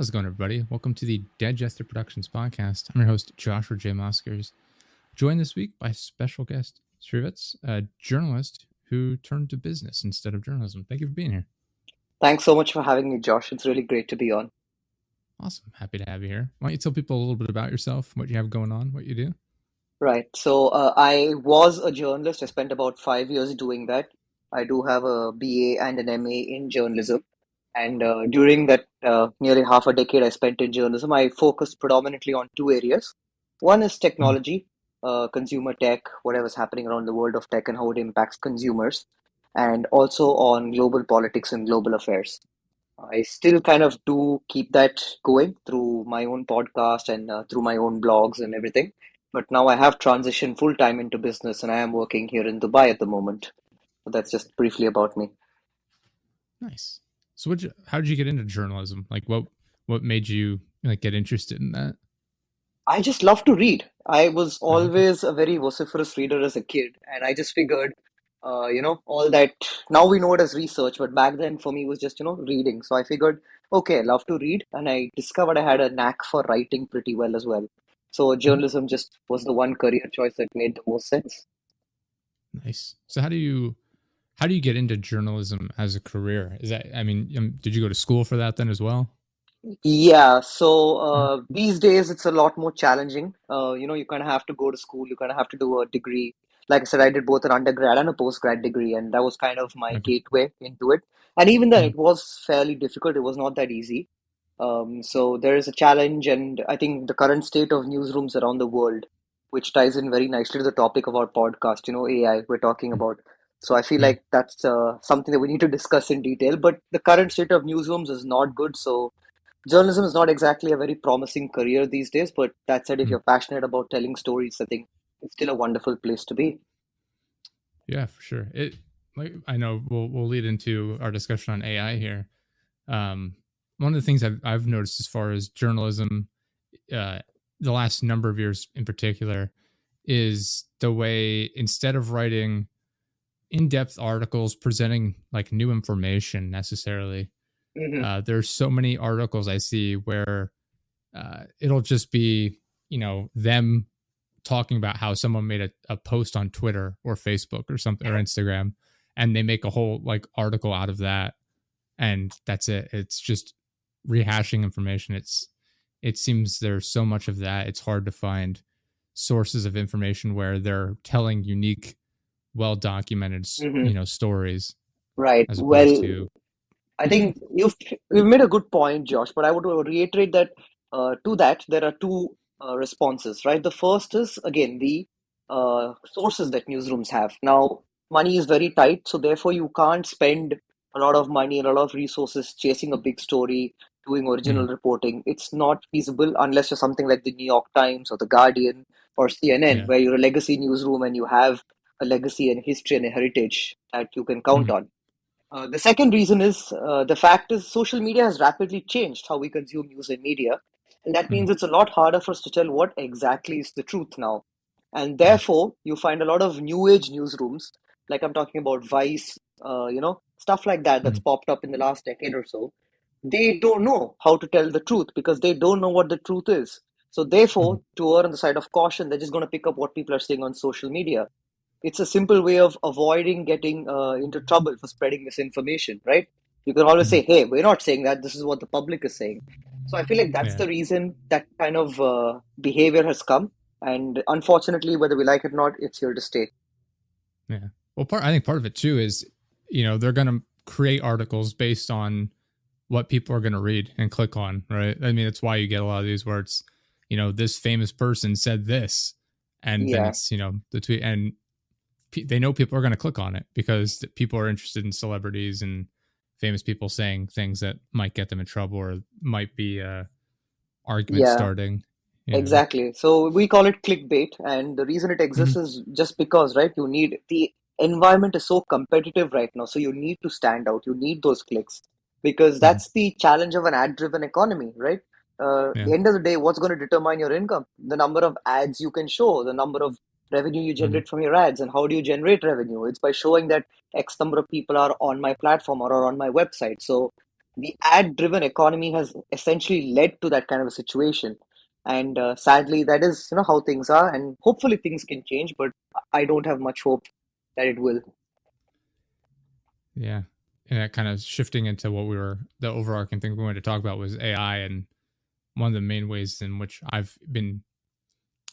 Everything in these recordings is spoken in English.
How's it going, everybody? Welcome to the Digester Productions podcast. I'm your host, Joshua J. Moskers, joined this week by special guest Srivats, a journalist who turned to business instead of journalism. Thank you for being here. Thanks so much for having me, Josh. It's really great to be on. Awesome. Happy to have you here. Why don't you tell people a little bit about yourself, what you have going on, what you do? Right. I was a journalist. I spent about 5 years doing that. I do have a BA and an MA in journalism. And during that nearly half a decade I spent in journalism, I focused predominantly on two areas. One is Mm, technology, consumer tech, whatever's happening around the world of tech and how it impacts consumers, and also on global politics and global affairs. I still kind of do keep that going through my own podcast and through my own blogs and everything. But now I have transitioned full time into business and I am working here in Dubai at the moment. So that's just briefly about me. nice. So, how did you get into journalism? Like, what made you get interested in that? I just love to read. I was Okay. always a very vociferous reader as a kid, and I just figured, all that now we know it as research, but back then for me it was just, reading. So I figured, okay, I love to read, and I discovered I had a knack for writing pretty well as well. So Mhm. journalism just was the one career choice that made the most sense. Nice. So, how do you get into journalism as a career? Is that, did you go to school for that then as well? Yeah, so Mm, these days it's a lot more challenging. You kind of have to go to school, you kind of have to do a degree. Like I said, I did both an undergrad and a postgrad degree, and that was kind of my okay. gateway into it. And even then, Mm, it was fairly difficult. It was not that easy. So there is a challenge, and I think the current state of newsrooms around the world, which ties in very nicely to the topic of our podcast, AI we're talking mm, about. So I feel yeah. like that's something that we need to discuss in detail. But the current state of newsrooms is not good. So journalism is not exactly a very promising career these days, but that said, if Mm, you're passionate about telling stories, I think it's still a wonderful place to be. yeah, for sure. It like I know we'll lead into our discussion on AI here. Um, One of the things I've noticed as far as journalism, uh, the last number of years in particular, is the way instead of writing in-depth articles presenting like new information necessarily, Hmm. there's so many articles I see where it'll just be them talking about how someone made a post on Twitter or Facebook or something or Instagram, and they make a whole like article out of that, and that's it. It's just rehashing information. It seems there's so much of that. It's hard to find sources of information where they're telling unique, well documented, Hmm. stories Right. as opposed Well, to I think you've made a good point, Josh, but I would reiterate that to that there are two responses, right? The first is again the sources that newsrooms have. Now, money is very tight, so therefore you can't spend a lot of money and a lot of resources chasing a big story, doing original mm, reporting. It's not feasible unless you're something like the New York Times or the Guardian or CNN, yeah, where you're a legacy newsroom and you have a legacy and history and a heritage that you can count mm, on. The second reason is the fact is social media has rapidly changed how we consume news and media, and that mm, means it's a lot harder for us to tell what exactly is the truth now. And yeah, therefore, you find a lot of new age newsrooms, like I'm talking about Vice, stuff like that that's mm, popped up in the last decade or so. They don't know how to tell the truth because they don't know what the truth is. So mm, therefore, to err on the side of caution, they're just going to pick up what people are saying on social media. It's a simple way of avoiding getting into trouble for spreading misinformation, right? You can always mm, say, hey, we're not saying that. This is what the public is saying. So I feel like that's yeah, the reason that kind of behavior has come. And unfortunately, whether we like it or not, it's here to stay. yeah. Well, I think part of it too is they're gonna create articles based on what people are gonna read and click on, right? I mean, it's why you get a lot of these where it's this famous person said this, and then Yeah. it's the tweet, and they know people are gonna click on it because people are interested in celebrities and famous people saying things that might get them in trouble or might be argument Yeah. starting. Exactly. So we call it clickbait, and the reason it Mhm, exists is just because, right? You need the environment is so competitive right now, so you need to stand out. You need those clicks because mhm, that's the challenge of an ad-driven economy, right? yeah, The end of the day, what's going to determine your income? The number of ads you can show, the number of revenue you mhm, generate from your ads, and how do you generate revenue? It's by showing that X number of people are on my platform or are on my website. So the ad-driven economy has essentially led to that kind of a situation. And sadly, that is, how things are. And hopefully things can change, but I don't have much hope that it will. Yeah. And that kind of shifting into what we were, the overarching thing we wanted to talk about was AI. And one of the main ways in which I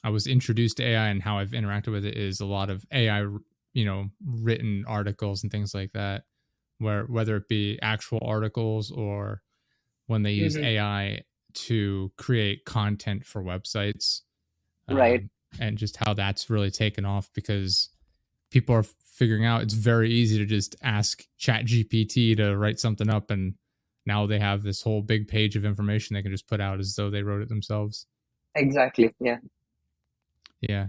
was introduced to AI and how I've interacted with it is a lot of AI, written articles and things like that, where whether it be actual articles or when they use Hmm. AI to create content for websites, Right. um, and just how that's really taken off because people are figuring out it's very easy to just ask chat gpt to write something up, and now they have this whole big page of information they can just put out as though they wrote it themselves. Exactly. Yeah. Yeah.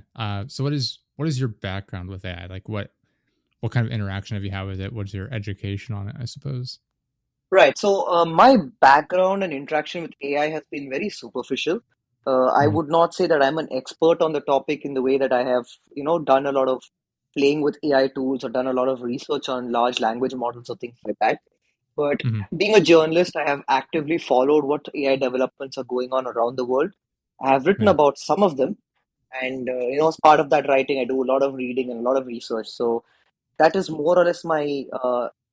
So what is your background with AI? Like what kind of interaction have you had with it? What's your education on it, I suppose? Right. So, my background and interaction with AI has been very superficial. I Mm-hmm. would not say that I'm an expert on the topic in the way that I have, done a lot of playing with AI tools or done a lot of research on large language models or things like that. But Mm-hmm. being a journalist, I have actively followed what AI developments are going on around the world. I have written Yeah. about some of them, and as part of that writing, I do a lot of reading and a lot of research. So that is more or less my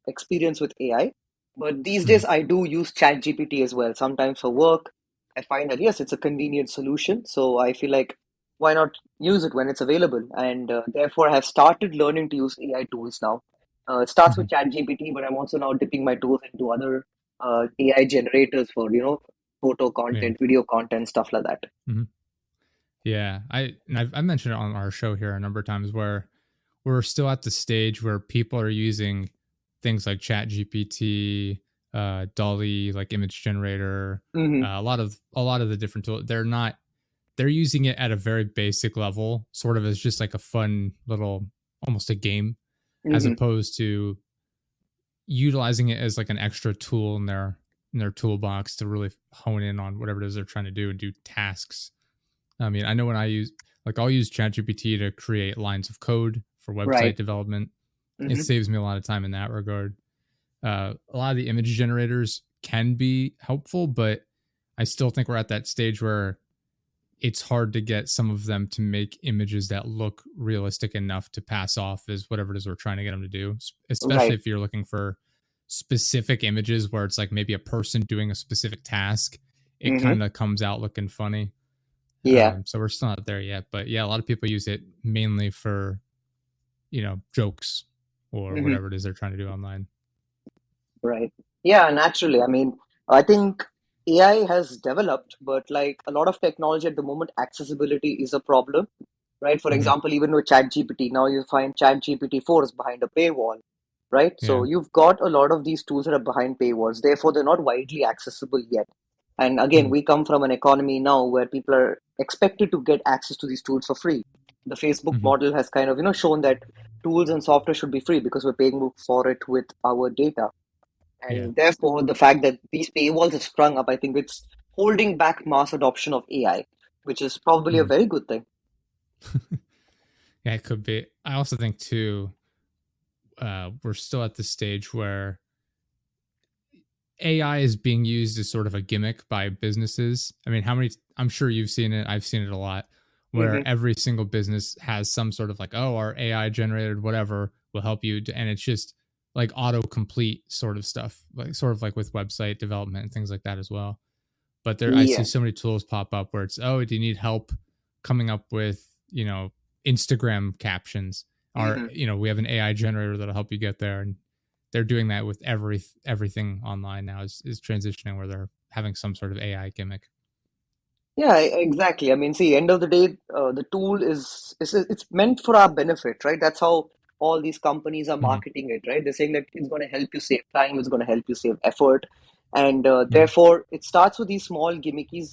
experience with AI. But these Mm-hmm. days, I do use ChatGPT as well. Sometimes for work, I find that yes, it's a convenient solution. So I feel like why not use it when it's available? And therefore, I have started learning to use AI tools now. It starts Mm-hmm. with ChatGPT, but I'm also now dipping my toes into other AI generators for photo Yeah. content, video content, stuff like that. Mm-hmm. Yeah. I've mentioned it on our show here a number of times where we're still at the stage where people are using things like chat gpt, dolly, like image generator, Hmm. a lot of the different tools. They're using it at a very basic level, sort of as just like a fun little, almost a game, as Hmm. opposed to utilizing it as like an extra tool in their toolbox to really hone in on whatever it is they're trying to do and do tasks. I mean, I know when I'll use ChatGPT to create lines of code for website Right. development. It Hmm. saves me a lot of time in that regard. A lot of the image generators can be helpful, but I still think we're at that stage where it's hard to get some of them to make images that look realistic enough to pass off as whatever it is we're trying to get them to do, especially Right. if you're looking for specific images where it's like maybe a person doing a specific task. It Hmm. kind of comes out looking funny. Yeah. So we're still not there yet, but yeah, a lot of people use it mainly for, jokes or Hmm. whatever it is they're trying to do online. Right. Yeah, naturally. I mean, I think AI has developed, but like a lot of technology at the moment, accessibility is a problem, right? For Hmm. example, even with ChatGPT, now you find ChatGPT 4 is behind a paywall, right? So Yeah. you've got a lot of these tools that are behind paywalls, therefore, they're not widely accessible yet. And again, Hmm. we come from an economy now where people are expected to get access to these tools for free. The Facebook Hmm. model has kind of, shown that tools and software should be free because we're paying for it with our data. Yeah. And therefore, the fact that these paywalls have sprung up, I think it's holding back mass adoption of AI, which is probably a Hmm. very good thing. Yeah, it could be. I also think too, we're still at the stage where AI is being used as sort of a gimmick by businesses. I mean, I'm sure you've seen it. I've seen it a lot Hmm. where every single business has some sort of like, oh, our AI generated whatever will help you. And it's just like autocomplete sort of stuff, like sort of like with website development and things like that as well. But I see Yeah. so many tools pop up where it's, oh, do you need help coming up with, Instagram captions? Or, Hmm. we have an AI generator that'll help you get there. And they're doing that with everything online now is transitioning where they're having some sort of AI gimmick. Yeah, exactly. I mean, see, end of the day, the tool is it's meant for our benefit, right? That's how all these companies are Hmm. marketing it, right? They're saying that it's going to help you save time, it's going to help you save effort, and Hmm. therefore it starts with these small gimmicky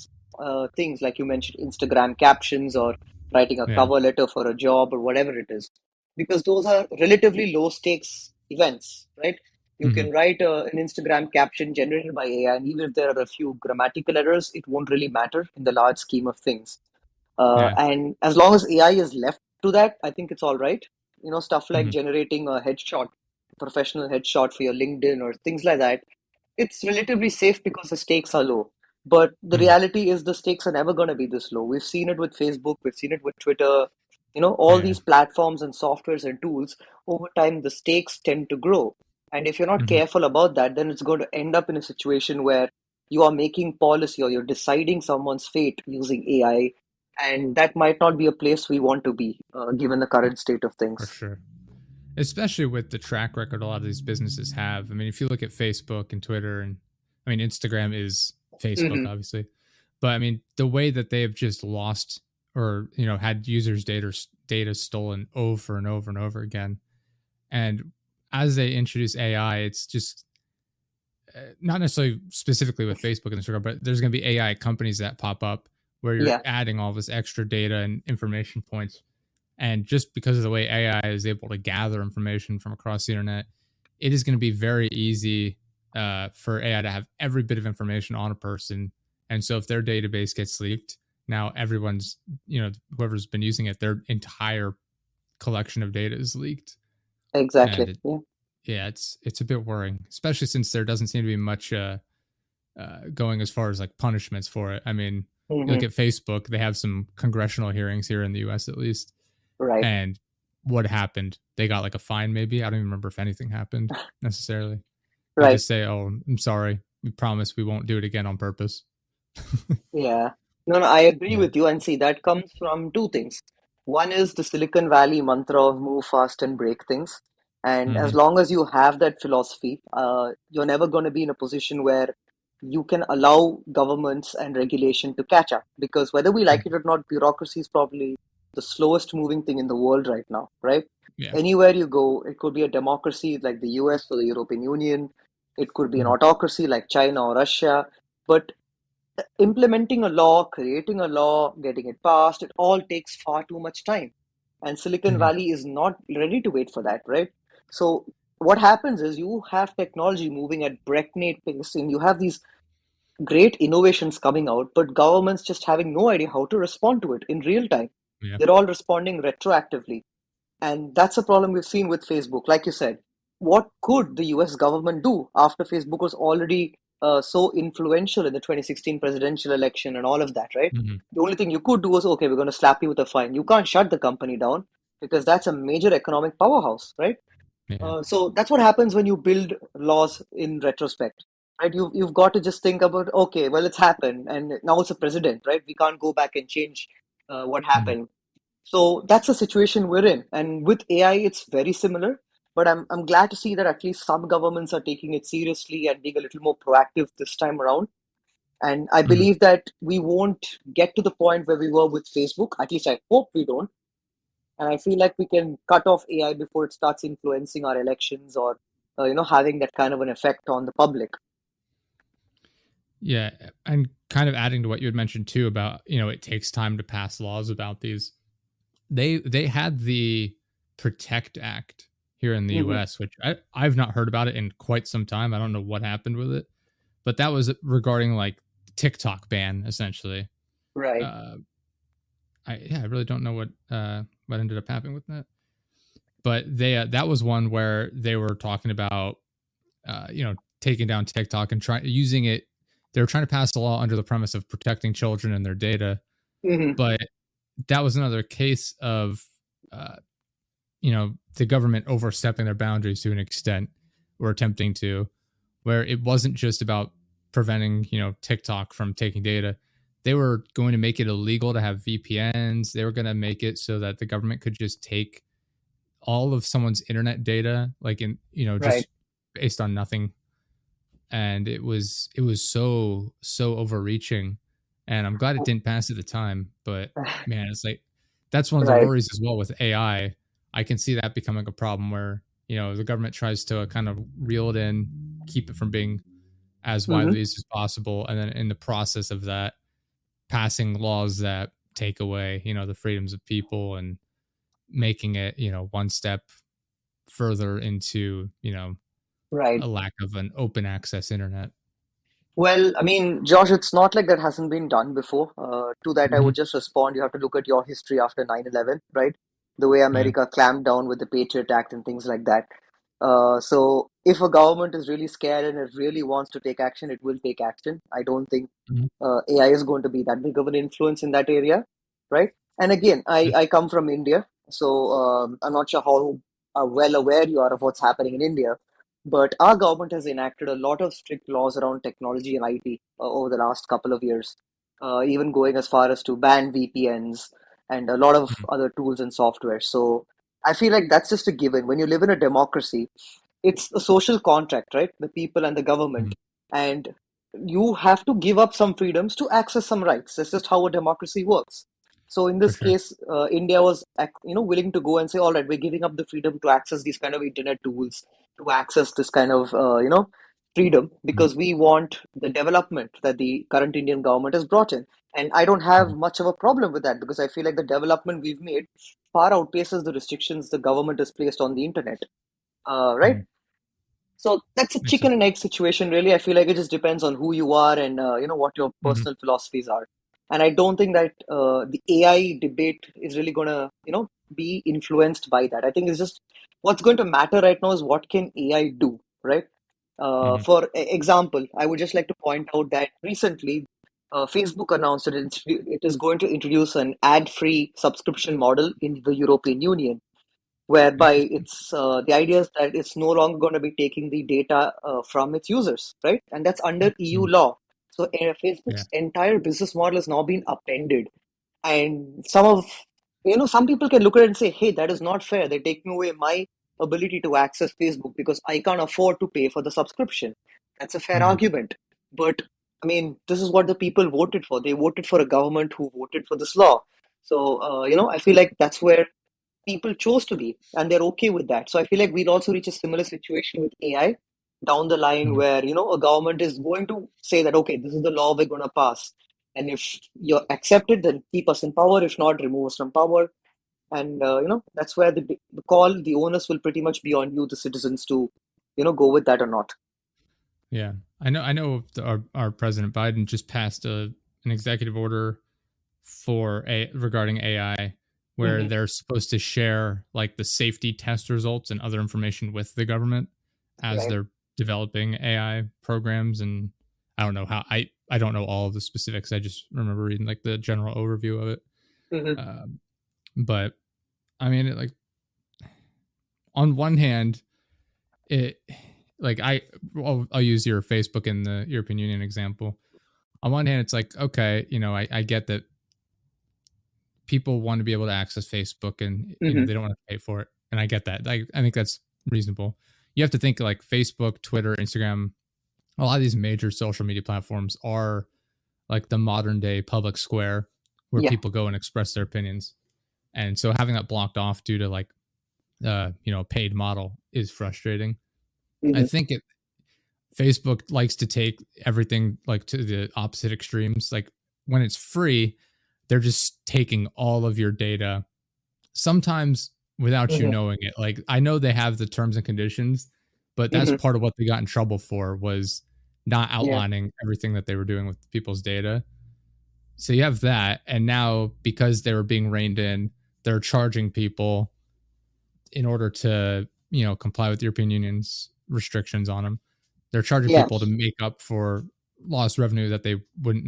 things, like you mentioned, Instagram captions or writing a Yeah. cover letter for a job or whatever it is, because those are relatively low stakes events, right? You Hmm. can write an Instagram caption generated by AI, and even if there are a few grammatical errors, it won't really matter in the large scheme of things. Yeah. And as long as AI is left to that, I think it's all right. Stuff like Hmm. generating a headshot, professional headshot for your LinkedIn or things like that. it's relatively safe because the stakes are low. But the Mhm. reality is the stakes are never going to be this low. We've seen it with Facebook, we've seen it with Twitter, all Yeah. these platforms and softwares and tools. Over time, the stakes tend to grow. And if you're not Mhm. careful about that, then it's going to end up in a situation where you are making policy or you're deciding someone's fate using AI. And that might not be a place we want to be, given the current state of For things. sure. Especially with the track record a lot of these businesses have. I mean, if you look at Facebook and Twitter, and I mean, Instagram is Facebook, Hmm. obviously, but I mean, the way that they have just lost or had users' data stolen over and over and over again, and as they introduce AI, it's just not necessarily specifically with Facebook and Instagram, but there's going to be AI companies that pop up where you're Yeah, adding all this extra data and information points. And just because of the way AI is able to gather information from across the internet, it is going to be very easy for AI to have every bit of information on a person. And so if their database gets leaked, now everyone's, whoever's been using it, their entire collection of data is leaked. exactly. And Yeah. yeah, it's a bit worrying, especially since there doesn't seem to be much going as far as like punishments for it. I mean, you look Hmm. at Facebook; they have some congressional hearings here in the U.S. at least, Right. and what happened? They got like a fine, maybe. I don't even remember if anything happened necessarily. They Right. just say, "Oh, I'm sorry. We promise we won't do it again on purpose." Yeah. No, no, I agree Yeah. with you. And see, that comes from two things. One is the Silicon Valley mantra of move fast and break things. And as Hmm. long as you have that philosophy, you're never going to be in a position where you can allow governments and regulation to catch up. Because whether we like it or not, bureaucracy is probably the slowest moving thing in the world right now, right? Yeah. Anywhere you go, it could be a democracy like the US or the European Union. It could be an Hmm. autocracy like China or Russia. But implementing a law, creating a law, getting it passed, it all takes far too much time. And Silicon Hmm. Valley is not ready to wait for that, right? So what happens is you have technology moving at breakneck pace and you have these great innovations coming out, but governments just having no idea how to respond to it in real time. Yeah. They're all responding retroactively. And that's a problem we've seen with Facebook. Like you said, what could the US government do after Facebook was already so influential in the 2016 presidential election and all of that, right? Hmm. The only thing you could do was, okay, we're going to slap you with a fine. You can't shut the company down because that's a major economic powerhouse, right? Yeah. So that's what happens when you build laws in retrospect, right? You've got to just think about, okay, well, it's happened and now it's a president, right? We can't go back and change what Hmm. happened. So that's the situation we're in. And with AI, it's very similar. But I'm glad to see that at least some governments are taking it seriously and being a little more proactive this time around. And I Hmm. believe that we won't get to the point where we were with Facebook. At least I hope we don't. And I feel like we can cut off AI before it starts influencing our elections or, having that kind of an effect on the public. Yeah. And kind of adding to what you had mentioned too about it takes time to pass laws about these. They had the Protect Act here in the Hmm. US, which I've not heard about it in quite some time. I don't know what happened with it, but that was regarding like TikTok ban essentially. Right. Uh, I really don't know what ended up happening with that, but they that was one where they were talking about taking down TikTok and trying using it. They were trying to pass a law under the premise of protecting children and their data, Hmm. but that was another case of uh, the government overstepping their boundaries to an extent or attempting to, where it wasn't just about preventing TikTok from taking data. They were going to make it illegal to have VPNs. They were going to make it so that the government could just take all of someone's internet data, like in Right. just based on nothing. And it was so overreaching, and I'm glad it didn't pass at the time. But man, it's like that's one of the Right. worries as well with AI. I can see that becoming a problem where the government tries to kind of reel it in, keep it from being as widely Hmm. used as possible, and then in the process of that, passing laws that take away the freedoms of people and making it one step further into Right. a lack of an open access internet. Well, I mean, Josh, it's not like that hasn't been done before. To that, I Hmm. would just respond. You have to look at your history after 9/11, right? The way Yeah. America clamped down with the Patriot Act and things like that. So if a government is really scared and it really wants to take action, it will take action. I don't think Mhm. AI is going to be that big of an influence in that area, right? And again, Yeah. I come from India, so I'm not sure how well aware you are of what's happening in India, but our government has enacted a lot of strict laws around technology and IT over the last couple of years, even going as far as to ban VPNs and a lot of Mhm. other tools and software. So I feel like that's just a given. When you live in a democracy, it's a social contract, right? The people and the government. Mhm. And you have to give up some freedoms to access some rights. That's just how a democracy works. So in For this sure. case, India was, willing to go and say, all right, we're giving up the freedom to access these kind of internet tools, to access this kind of, freedom, Mhm. because we want the development that the current Indian government has brought in. And I don't have Mhm. much of a problem with that, because I feel like the development we've made far outpaces the restrictions the government has placed on the internet. Right? Mhm. So that's a Makes sense. chicken and egg situation, really. I feel like it just depends on who you are and what your Mhm. personal philosophies are. And I don't think that the AI debate is really going to be influenced by that. I think it's just what's going to matter right now is what can AI do, right? Mhm. For example, I would just like to point out that recently Facebook announced that it is going to introduce an ad-free subscription model in the European Union, whereby Interesting. it's the idea is that it's no longer going to be taking the data from its users, right? And that's under EU Mhm. law. So Yeah. Facebook's entire business model has now been upended, and some people can look at it and say, hey, that is not fair. They're taking away my ability to access Facebook because I can't afford to pay for the subscription. That's a fair Mhm. argument. But I mean, this is what the people voted for. They voted for a government who voted for this law. So, I feel like that's where people chose to be, and they're okay with that. So I feel like we'll also reach a similar situation with AI down the line, Mhm. where a government is going to say that, okay, this is the law we're going to pass, and if you accept it, then keep us in power. If not, remove us from power. And that's where the onus will pretty much be on you, the citizens, to go with that or not. Yeah. I know our President Biden just passed an executive order for a regarding AI where Hmm. they're supposed to share like the safety test results and other information with the government as Right. they're developing AI programs. And I don't know how I don't know all of the specifics. I just remember reading like the general overview of it. Hmm. Um, but I mean, on one hand, it like I'll use your Facebook and the European Union example. On one hand, it's like, okay, I get that people want to be able to access Facebook and Hmm. they don't want to pay for it. And I get that. I think that's reasonable. You have to think like Facebook, Twitter, Instagram, a lot of these major social media platforms are like the modern day public square where Yeah. people go and express their opinions. And so having that blocked off due to like a paid model is frustrating. I Hmm. think Facebook likes to take everything like to the opposite extremes. Like when it's free, they're just taking all of your data, sometimes without you Hmm. knowing it. Like I know they have the terms and conditions, but that's Hmm. part of what they got in trouble for was not Yeah. outlining everything that they were doing with people's data. So you have that, and now because they were being reined in, they're charging people in order to comply with the European Union's restrictions on them. They're charging Yeah. people to make up for lost revenue that they would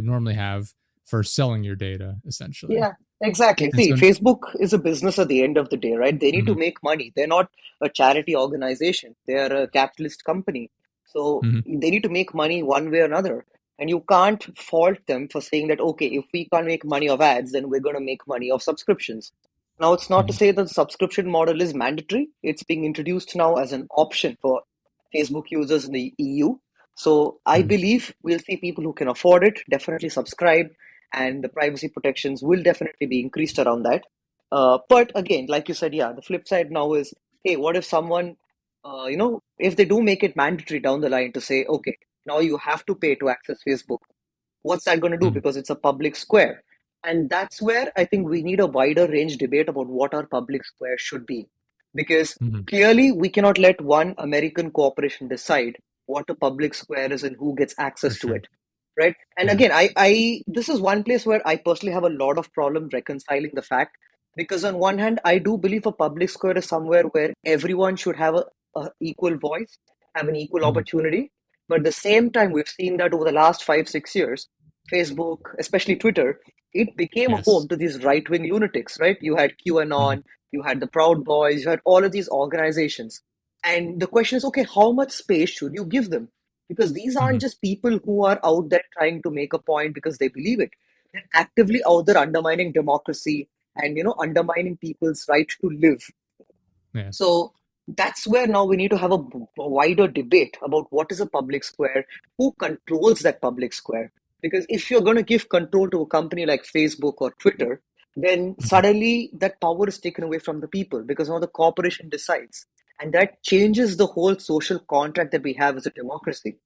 normally have for selling your data, essentially. Yeah, exactly. And See, so, Facebook is a business at the end of the day, right? They need to mhm, make money. They're not a charity organization. They're a capitalist company. So mhm, they need to make money one way or another. And you can't fault them for saying that, okay, if we can't make money of ads, then we're going to make money of subscriptions. Now, it's not to mhm, say that the subscription model is mandatory. It's being introduced now as an option for Facebook users in the EU. So I mhm, believe we'll see people who can afford it definitely subscribe, and the privacy protections will definitely be increased around that. But again, like you said, yeah, the flip side now is, hey, what if someone, if they do make it mandatory down the line to say, okay, now you have to pay to access Facebook, what's that going to do? mhm, Because it's a public square. And that's where I think we need a wider range debate about what our public square should be. Because mhm, clearly we cannot let one American corporation decide what a public square is and who gets for access to sure. it. Right. And Yeah. again, this is one place where I personally have a lot of problem reconciling the fact, because on one hand, I do believe a public square is somewhere where everyone should have an equal voice, have an equal Mhm. opportunity. But at the same time, we've seen that over the last 5, 6 years, Facebook, especially Twitter, it became Yes. home to these right wing lunatics, right? You had Mhm. QAnon, you had the Proud Boys, you had all of these organizations. And the question is, okay, how much space should you give them? Because these aren't Mhm. just people who are out there trying to make a point because they believe it. They're actively out there undermining democracy and undermining people's right to live. Yeah. So that's where now we need to have a wider debate about what is a public square, who controls that public square. Because if you're going to give control to a company like Facebook or Twitter, then Mhm. suddenly that power is taken away from the people because now the corporation decides. And that changes the whole social contract that we have as a democracy.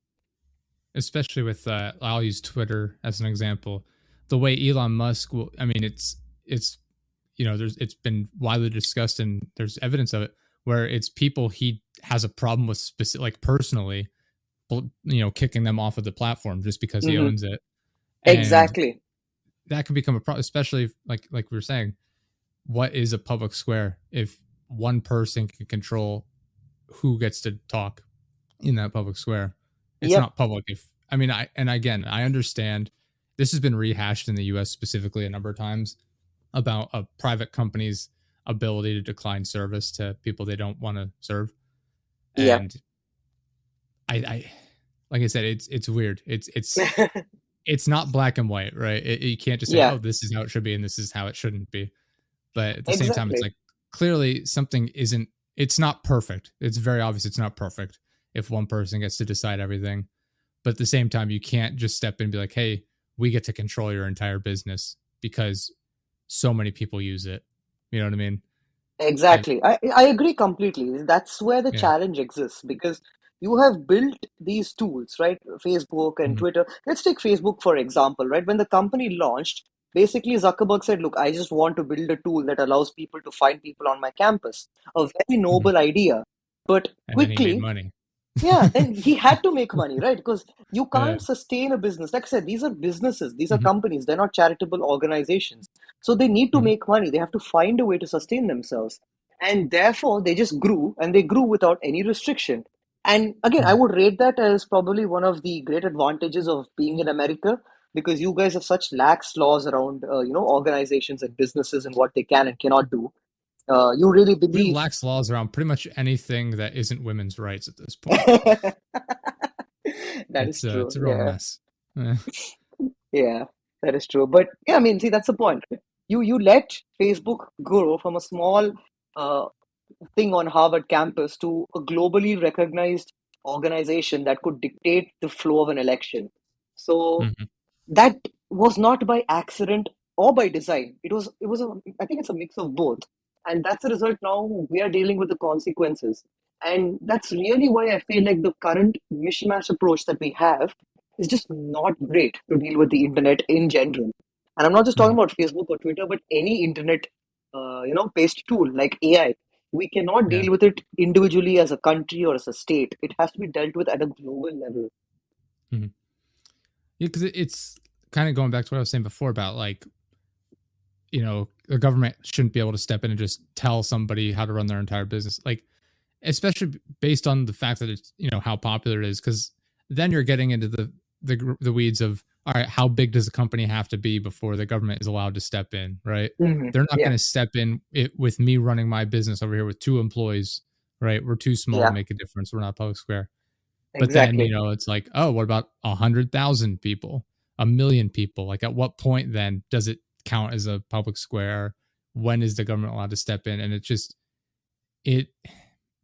Especially with I'll use Twitter as an example. The way Elon Musk will, I mean, it's there's it's been widely discussed and there's evidence of it where it's people he has a problem with specific, like personally, kicking them off of the platform just because he Hmm. owns it, and Exactly. that can become a problem, especially like we were saying. What is a public square if one person can control who gets to talk in that public square? It's Yep. not public. If I mean, I understand this has been rehashed in the US specifically a number of times about a private company's ability to decline service to people they don't want to serve. Yep. And I like I said, it's weird. It's not black and white, right? You can't just say, Yeah. oh, this is how it should be and this is how it shouldn't be. But at the same time, it's Exactly. like clearly something isn't. It's not perfect. It's very obvious it's not perfect if one person gets to decide everything. But at the same time, you can't just step in and be like, hey, we get to control your entire business because so many people use it. You know what I mean? And Exactly. I agree completely. That's where the yeah. challenge exists because you have built these tools, right? Facebook and Mhm. Twitter. Let's take Facebook, for example, right? When the company launched, basically Zuckerberg said, look, I just want to build a tool that allows people to find people on my campus. A very Mhm. noble idea. But And then he made quickly, money. yeah, then he had to make money, right? Because you Yeah. can't sustain a business. Like I said, these are businesses, these are Mhm. companies, they're not charitable organizations. So they need to Mhm. make money. They have to find a way to sustain themselves. And therefore, they just grew and they grew without any restriction. And again, I Mhm. would rate that as probably one of the great advantages of being in America because you guys have such lax laws around, organizations and businesses and what they can and cannot do. You really We have believe. lax laws around pretty much anything that isn't women's rights at this point. That is It's true. a real Yeah. mess. Eh. Yeah, that is true. But yeah, I mean, see, that's the point. You let Facebook grow from a small uh, thing on Harvard campus to a globally recognized organization that could dictate the flow of an election. So Mhm. that was not by accident or by design. It was a I think it's a mix of both. And that's the result now we are dealing with the consequences. And that's really why I feel like the current mishmash approach that we have is just not great to deal with the internet in general. And I'm not just talking Mhm. about Facebook or Twitter, but any internet based tool like AI. We cannot Yeah. deal with it individually as a country or as a state. It has to be dealt with at a global level. Mhm. Yeah, because it's kind of going back to what I was saying before about like the government shouldn't be able to step in and just tell somebody how to run their entire business. Like especially based on the fact that it's how popular it is, because then you're getting into the weeds of all right, how big does a company have to be before the government is allowed to step in, right? They're not Yeah, going to step in with me running my business over here with two employees, right? We're too small to yeah, make a difference. We're not public square. But then exactly. it's like, oh, what about 100,000 people, 1 million people? Like at what point then does it count as a public square? When is the government allowed to step in? And it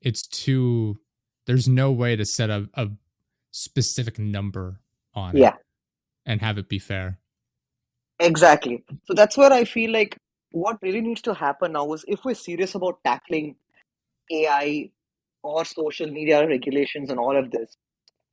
it's too there's no way to set a specific number on it Yeah, and have it be fair. exactly. So that's where I feel like what really needs to happen now is if we're serious about tackling AI or social media regulations and all of this,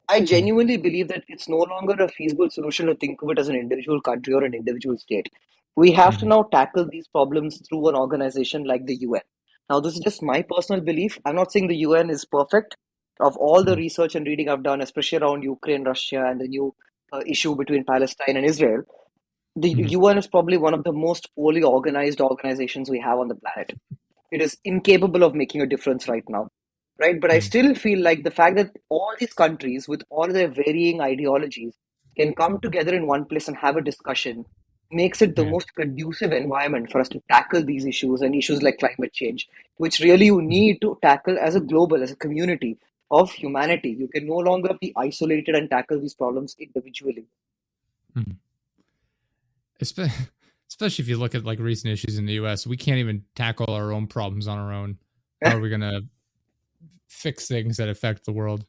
I Mhm. genuinely believe that it's no longer a feasible solution to think of it as an individual country or an individual state. We have to Mhm. now tackle these problems through an organization like the UN. Now, this is just my personal belief. I'm not saying the UN is perfect. Of all the Mhm. research and reading I've done, especially around Ukraine, Russia, and the new issue between Palestine and Israel, the Mhm. UN is probably one of the most poorly organized organizations we have on the planet. It is incapable of making a difference right now. right? But I Mm. still feel like the fact that all these countries, with all their varying ideologies, can come together in one place and have a discussion makes it the Yeah. most conducive environment for us to tackle these issues and issues like climate change, which really you Mm. need to tackle as a global, as a community of humanity. You can no longer be isolated and tackle these problems individually. Mm. Espe- Especially if you look at like recent issues in the US, we can't even tackle our own problems on our own. How are we going to fix things that affect the world?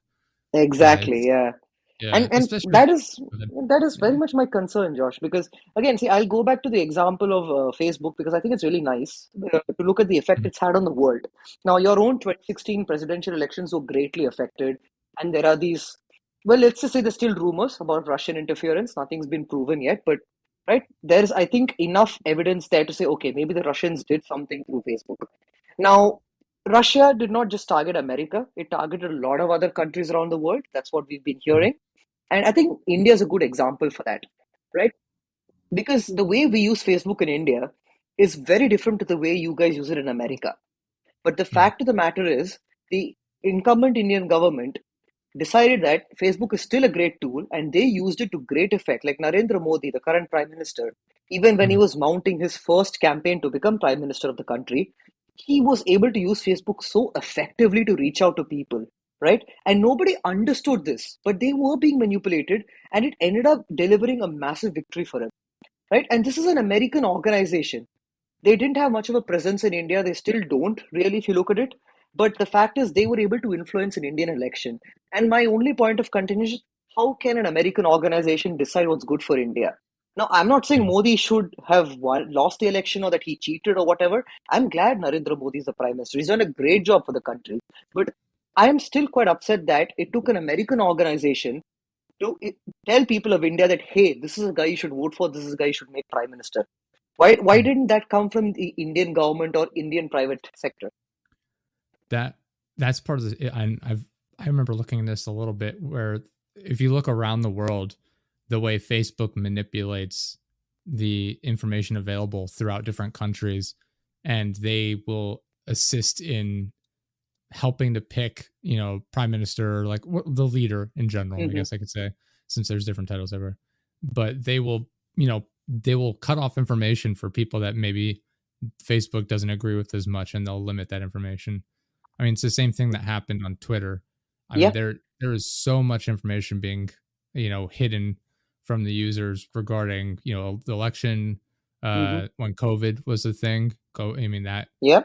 Exactly, It's yeah. yeah, And especially with, go ahead. that is Yeah. very much my concern, Josh, because again, see, I'll go back to the example of Facebook because I think it's really nice to look at the effect Mm. it's had on the world. Now, your own 2016 presidential elections were greatly affected, and there are these, well, let's just say there's still rumors about Russian interference. Nothing's been proven yet, but right, there's, I think, enough evidence there to say, okay, maybe the Russians did something through Facebook. Now, Russia did not just target America, it targeted a lot of other countries around the world. That's what we've been Mm. hearing. And I think India is a good example for that, right? Because the way we use Facebook in India is very different to the way you guys use it in America. But the Mm. fact of the matter is, the incumbent Indian government decided that Facebook is still a great tool and they used it to great effect. Like Narendra Modi, the current prime minister, even when he Mm. was mounting his first campaign to become prime minister of the country, he was able to use Facebook so effectively to reach out to people, right? And nobody understood this, but they were being manipulated and it ended up delivering a massive victory for him, right? And this is an American organization. They didn't have much of a presence in India. They still don't, really, if you look at it. But the fact is, they were able to influence an Indian election. And my only point of contention is how can an American organization decide what's good for India? Now, I'm not saying Yeah. Modi should have lost the election or that he cheated or whatever. I'm glad Narendra Modi is the prime minister. He's done a great job for the country. But I am still quite upset that it took an American organization to tell people of India that, hey, this is a guy you should vote for, this is a guy you should make prime minister. Why Mm. didn't that come from the Indian government or Indian private sector? That that's part of the, I remember looking at this a little bit where if you look around the world, the way Facebook manipulates the information available throughout different countries, and they will assist in helping to pick, prime minister, or like the leader in general, I Hmm. guess I could say, since there's different titles ever. But they will cut off information for people that maybe Facebook doesn't agree with as much, and they'll limit that information. I mean, it's the same thing that happened on Twitter. I mean, Yeah. there is so much information being, hidden from the users regarding, the election, Hmm. when COVID was a thing. I mean, that Yeah.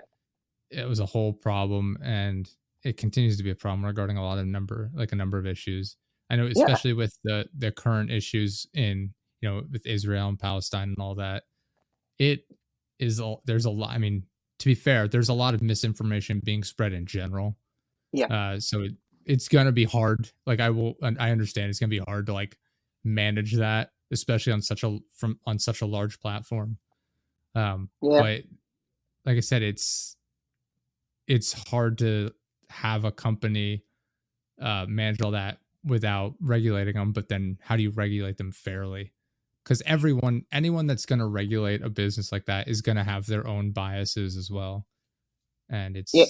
it was a whole problem, and it continues to be a problem regarding a number of issues. I know, Yeah. especially with the current issues in, with Israel and Palestine and all that. It there's a lot. I mean, to be fair, there's a lot of misinformation being spread in general. Yeah. So it's gonna be hard. Like, I understand it's gonna be hard to like manage that, especially on such a large platform. Yeah. But like I said, it's hard to have a company manage all that without regulating them. But then, how do you regulate them fairly? Because anyone that's going to regulate a business like that is going to have their own biases as well, and Yeah.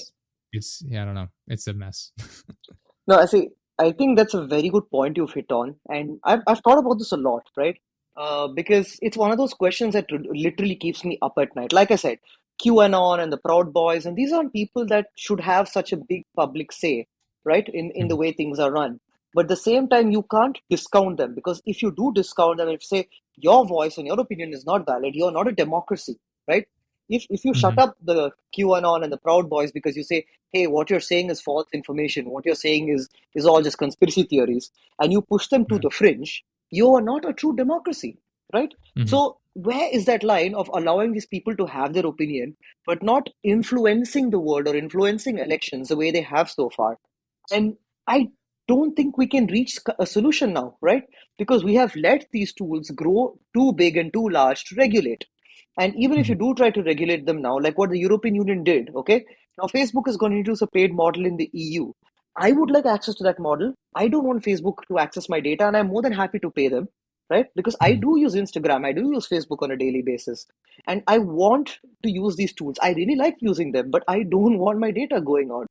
it's yeah, I don't know, it's a mess. No, I see. I think that's a very good point you've hit on, and I've thought about this a lot, right? Because it's one of those questions that literally keeps me up at night. Like I said, QAnon and the Proud Boys, and these aren't people that should have such a big public say, right? In the Mhm. way things are run. But at the same time, you can't discount them because if you do discount them, if say your voice and your opinion is not valid, you're not a democracy, right? If you shut Mhm. up the QAnon and the Proud Boys because you say, hey, what you're saying is false information, what you're saying is all just conspiracy theories, and you push them to Yeah. the fringe, you are not a true democracy, right? Mhm. So where is that line of allowing these people to have their opinion but not influencing the world or influencing elections the way they have so far? And I don't think we can reach a solution now, right? Because we have let these tools grow too big and too large to regulate. And even if you Mhm. do try to regulate them now, like what the European Union did, okay? Now Facebook is going to introduce a paid model in the EU. I would like access to that model. I don't want Facebook to access my data, and I'm more than happy to pay them, right? Because I Mhm. do use Instagram, I do use Facebook on a daily basis, and I want to use these tools. I really like using them, but I don't want my data going out.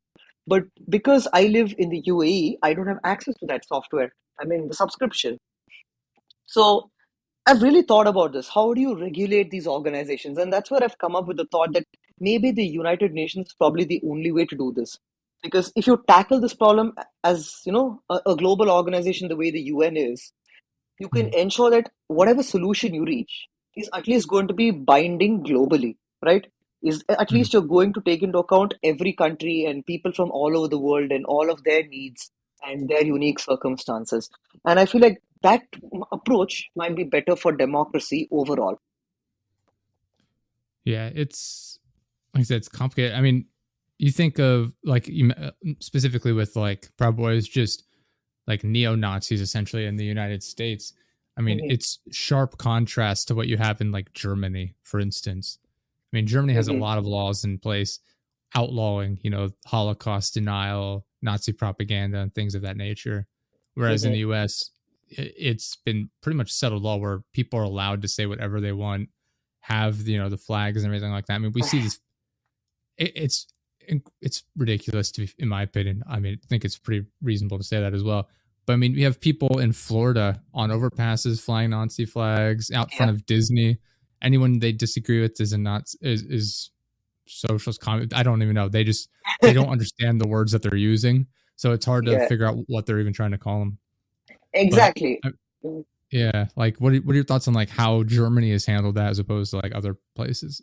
But because I live in the UAE, I don't have access to that software. I mean, the subscription. So I've really thought about this. How do you regulate these organizations? And that's where I've come up with the thought that maybe the United Nations is probably the only way to do this. Because if you tackle this problem as, a global organization the way the UN is, you can Mhm. ensure that whatever solution you reach is at least going to be binding globally, right? Is at Mhm. least you're going to take into account every country and people from all over the world and all of their needs and their unique circumstances. And I feel like that approach might be better for democracy overall. Yeah, it's like I said, it's complicated. I mean, you think of like specifically with like Proud Boys, just like neo Nazis essentially in the United States. I mean, Hmm. it's sharp contrast to what you have in like Germany, for instance. I mean, Germany has a Hmm. lot of laws in place outlawing, Holocaust denial, Nazi propaganda, and things of that nature. Whereas in Hmm. the US, it's been pretty much settled law where people are allowed to say whatever they want, have, the flags and everything like that. I mean, we see this, it's it's ridiculous to be, in my opinion. I mean, I think it's pretty reasonable to say that as well. But I mean, we have people in Florida on overpasses flying Nazi flags out front Yeah, of Disney. Anyone they disagree with is a Nazi, is socialist comment. I don't even know. They don't understand the words that they're using, so it's hard to yeah, figure out what they're even trying to call them. But exactly. yeah, like what are your thoughts on like how Germany has handled that as opposed to like other places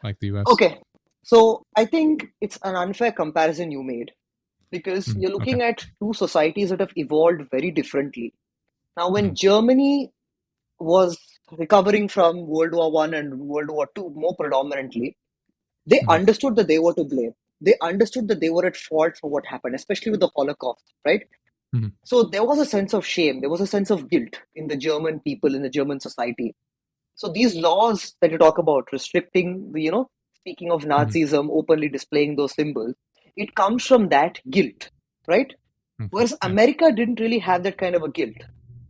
like the U.S.? Okay, so I think it's an unfair comparison you made because Mm, you're okay. looking at two societies that have evolved very differently. Now, when Mm, Germany was recovering from World War One and World War Two more predominantly, they mm, understood that they were to blame. They understood that they were at fault for what happened, especially with the Holocaust, right? mm, So there was a sense of shame, there was a sense of guilt in the German people, in the German society. So these laws that you talk about, restricting the, speaking of mm, Nazism, openly displaying those symbols, it comes from that guilt, right? okay. Whereas Yeah. America didn't really have that kind of a guilt,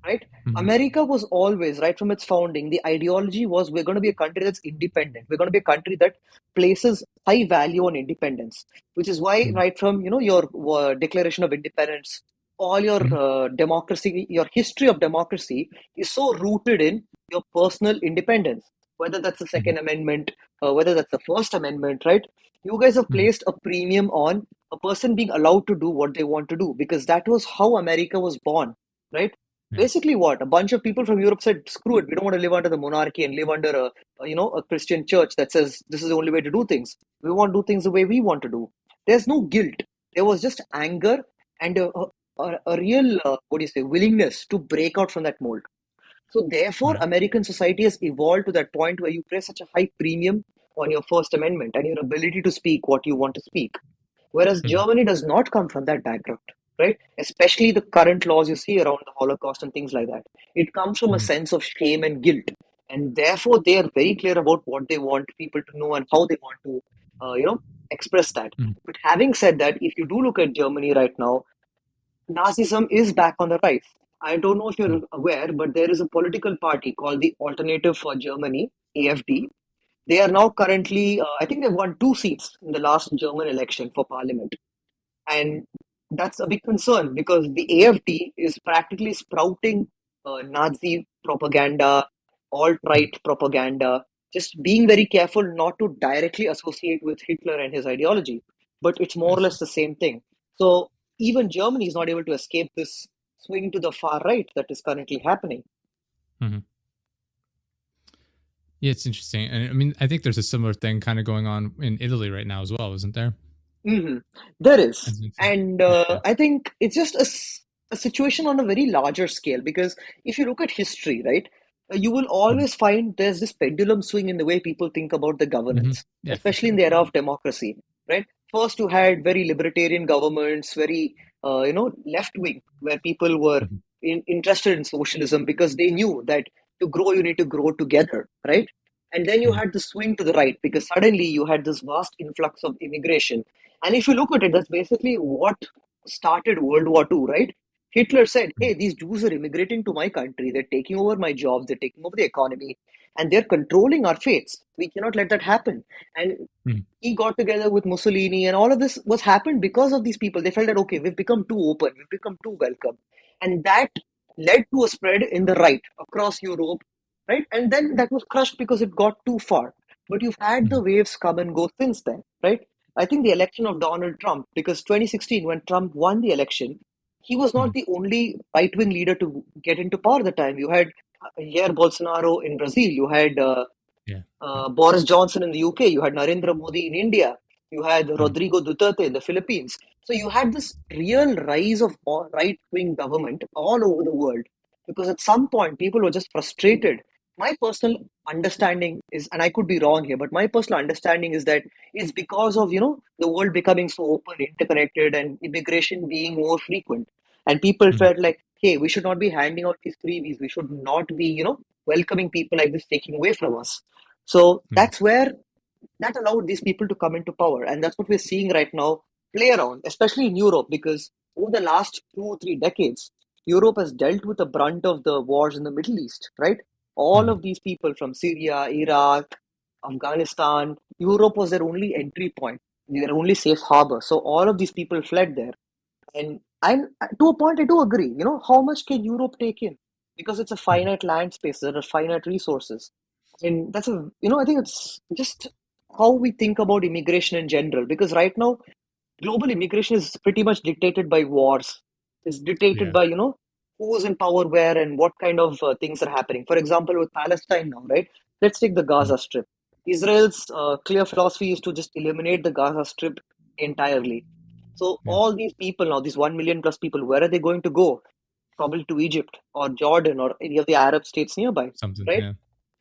right? Mm, America was always, right from its founding, the ideology was we're going to be a country that's independent. We're going to be a country that places high value on independence, which is why, mm, right from, your Declaration of Independence, all your mm, democracy, your history of democracy is so rooted in your personal independence, whether that's the mm, Second Amendment, whether that's the First Amendment, right? You guys have mm, placed a premium on a person being allowed to do what they want to do because that was how America was born, right? yeah. Basically, what a bunch of people from Europe said, "Screw it, we don't want to live under the monarchy and live under a Christian church that says this is the only way to do things. We want to do things the way we want to do." There's no guilt. There was just anger and a real what do you say willingness to break out from that mold. So therefore, Right. American society has evolved to that point where you place such a high premium on your First Amendment and your ability to speak what you want to speak. Whereas Mm, Germany does not come from that background, right? Especially the current laws you see around the Holocaust and things like that. It comes from a mm, sense of shame and guilt. And therefore, they are very clear about what they want people to know and how they want to, express that. mm, But having said that, if you do look at Germany right now, Nazism is back on the rise. I don't know if you're mm, aware, but there is a political party called the Alternative for Germany, AFD. They are now currently, I think they've won two seats in the last German election for parliament. And that's a big concern because the AFD is practically sprouting Nazi propaganda, alt mm. right propaganda, just being very careful not to directly associate with Hitler and his ideology. But it's more I or see. less the same thing. So even Germany is not able to escape this swing to the far right that is currently happening. Mhm. Yeah, it's interesting, and I mean, I think there's a similar thing kind of going on in Italy right now as well, isn't there? Hmm. There is. That's interesting. And Yeah. I think it's just a situation on a very larger scale because if you look at history, right, you will Mhm. always find there's this pendulum swing in the way people think about the Mhm. governance, Yeah, for especially in sure. the era of democracy, right? First, you had very libertarian governments, very, left wing, where people were Mhm. interested in socialism because they knew that to grow, you need to grow together, right? And then you Mhm. had the swing to the right because suddenly you had this vast influx of immigration and if you look at it, that's basically what started World War II, right? Hitler said, Mm, hey, these Jews are immigrating to my country. They're taking over my jobs. They're taking over the economy and they're controlling our fates. We cannot let that happen. And mm, he got together with Mussolini, and all of this was happened because of these people. They felt that, okay, we've become too open, we've become too welcome. And that led to a spread in the right across Europe, right? And then that was crushed because it got too far. But you've had the mm, waves come and go since then, right? I think the election of Donald Trump, because 2016, when Trump won the election, he was not mm. the only right wing leader to get into power at the time. You had Jair Bolsonaro in Brazil, you had Yeah. Yep. Boris Johnson in the UK, you had Narendra Modi in India, you had Mm, Rodrigo Duterte in the Philippines. So you had this real rise of right wing government all over the world because at some point people were just frustrated. My personal understanding is, and I could be wrong here, but my personal understanding is that it's because of the world becoming so open, interconnected, and immigration being more frequent, and people mm, felt like, hey, we should not be handing out these freebies. We should not be welcoming people like this taking away from us. So mm. that's where that allowed these people to come into power. And that's what we're seeing right now play around, especially in Europe, because over the last 2 or 3 decades, Europe has dealt with the brunt of the wars in the Middle East, right? All Mm. of these people from Syria, Iraq, Afghanistan, Europe was their only entry point, their only safe harbor. So all of these people fled there. And I'm to a point, I do agree. How much can Europe take in? Because it's a Mhm. finite land space, there are finite resources. And I think it's just how we think about immigration in general. Because right now, global immigration is pretty much dictated by wars. It's dictated Yeah. by, who's in power where and what kind of things are happening. For example, with Palestine now, right? Let's take the Mm. Gaza Strip. Israel's clear philosophy is to just eliminate the Gaza Strip entirely. So Yeah. all these people now, these 1 million plus people, where are they going to go? Probably to Egypt or Jordan or any of the Arab states nearby, Something. right? Yeah.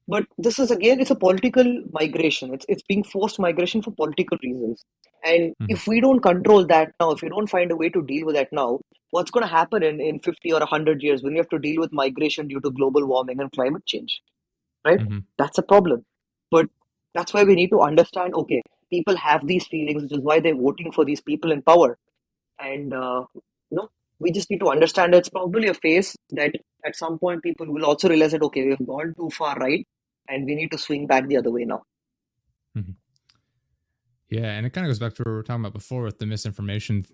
But this is again, it's a political migration. It's being forced migration for political reasons. And Mhm. if we don't control that now, if we don't find a way to deal with that now, what's going to happen in 50 or 100 years when we have to deal with migration due to global warming and climate change, right? Mhm. That's a problem. But that's why we need to understand, okay, people have these feelings, which is why they're voting for these people in power. And we just need to understand that it's probably a phase that at some point people will also realize that, okay, we've gone too far right and we need to swing back the other way now. Mhm. Yeah, and it kind of goes back to what we were talking about before with the misinformation,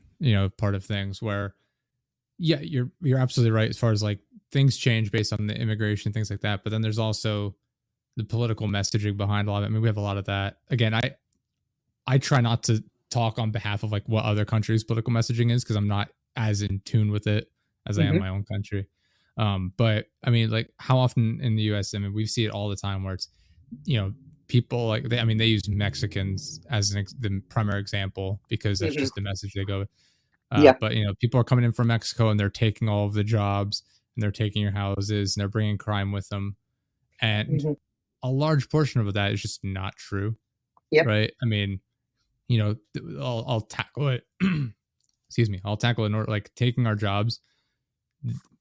part of things where yeah, you're absolutely right as far as like things change based on the immigration things like that, but then there's also the political messaging behind a lot of it. I mean, we have a lot of that. Again, I try not to talk on behalf of like what other countries' political messaging is because I'm not as in tune with it as I am Hmm. my own country. But I mean, like how often in the U.S. I mean, we see it all the time where it's you know people like I mean they use Mexicans as the primary example because that's Hmm. just the message they go with. Yeah. But people are coming in from Mexico and they're taking all of the jobs and they're taking your houses and they're bringing crime with them, and Hmm. a large portion of that is just not true, Yep. right? I mean, I'll tackle it. Excuse me. I'll tackle it in order, like taking our jobs.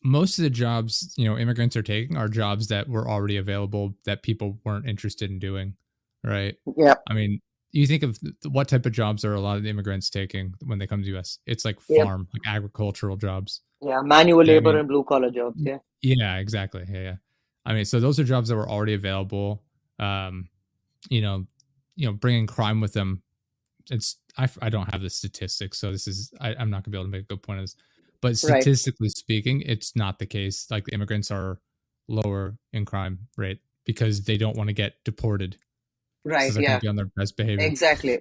Most of the jobs, immigrants are taking are jobs that were already available that people weren't interested in doing, right? Yep. I mean, you think of what type of jobs are a lot of the immigrants taking when they come to US? It's like Yep. farm, like agricultural jobs. Yeah. Manual I labor mean, and blue collar jobs. Yeah. yeah, exactly. Yeah, yeah. I mean, so those are jobs that were already available. Um, you know, bringing crime with them I don't have the statistics, so I'm not gonna be able to make a good point of this. But Right. statistically speaking, it's not the case. Like the immigrants are lower in crime rate because they don't want to get deported, so Right. they're gonna Yeah. be on their best behavior. Exactly.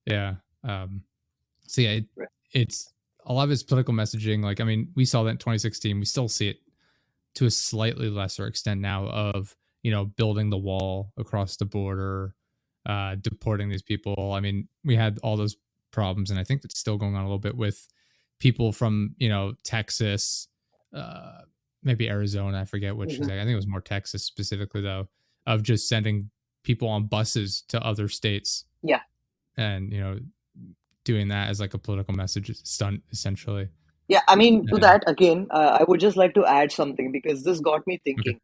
Yeah. So yeah, Right. it's a lot of it's political messaging. Like I mean, we saw that in 2016. We still see it to a slightly lesser extent now of building the wall across the border, deporting these people. I mean, we had all those problems, and I think it's still going on a little bit with people from Texas, uh, maybe Arizona. I forget which Hmm. exactly. I think it was more Texas specifically though, of just sending people on buses to other states Yeah. and doing that as like a political message stunt essentially. Yeah, I mean, to And that again, I would just like to add something because this got me okay, thinking.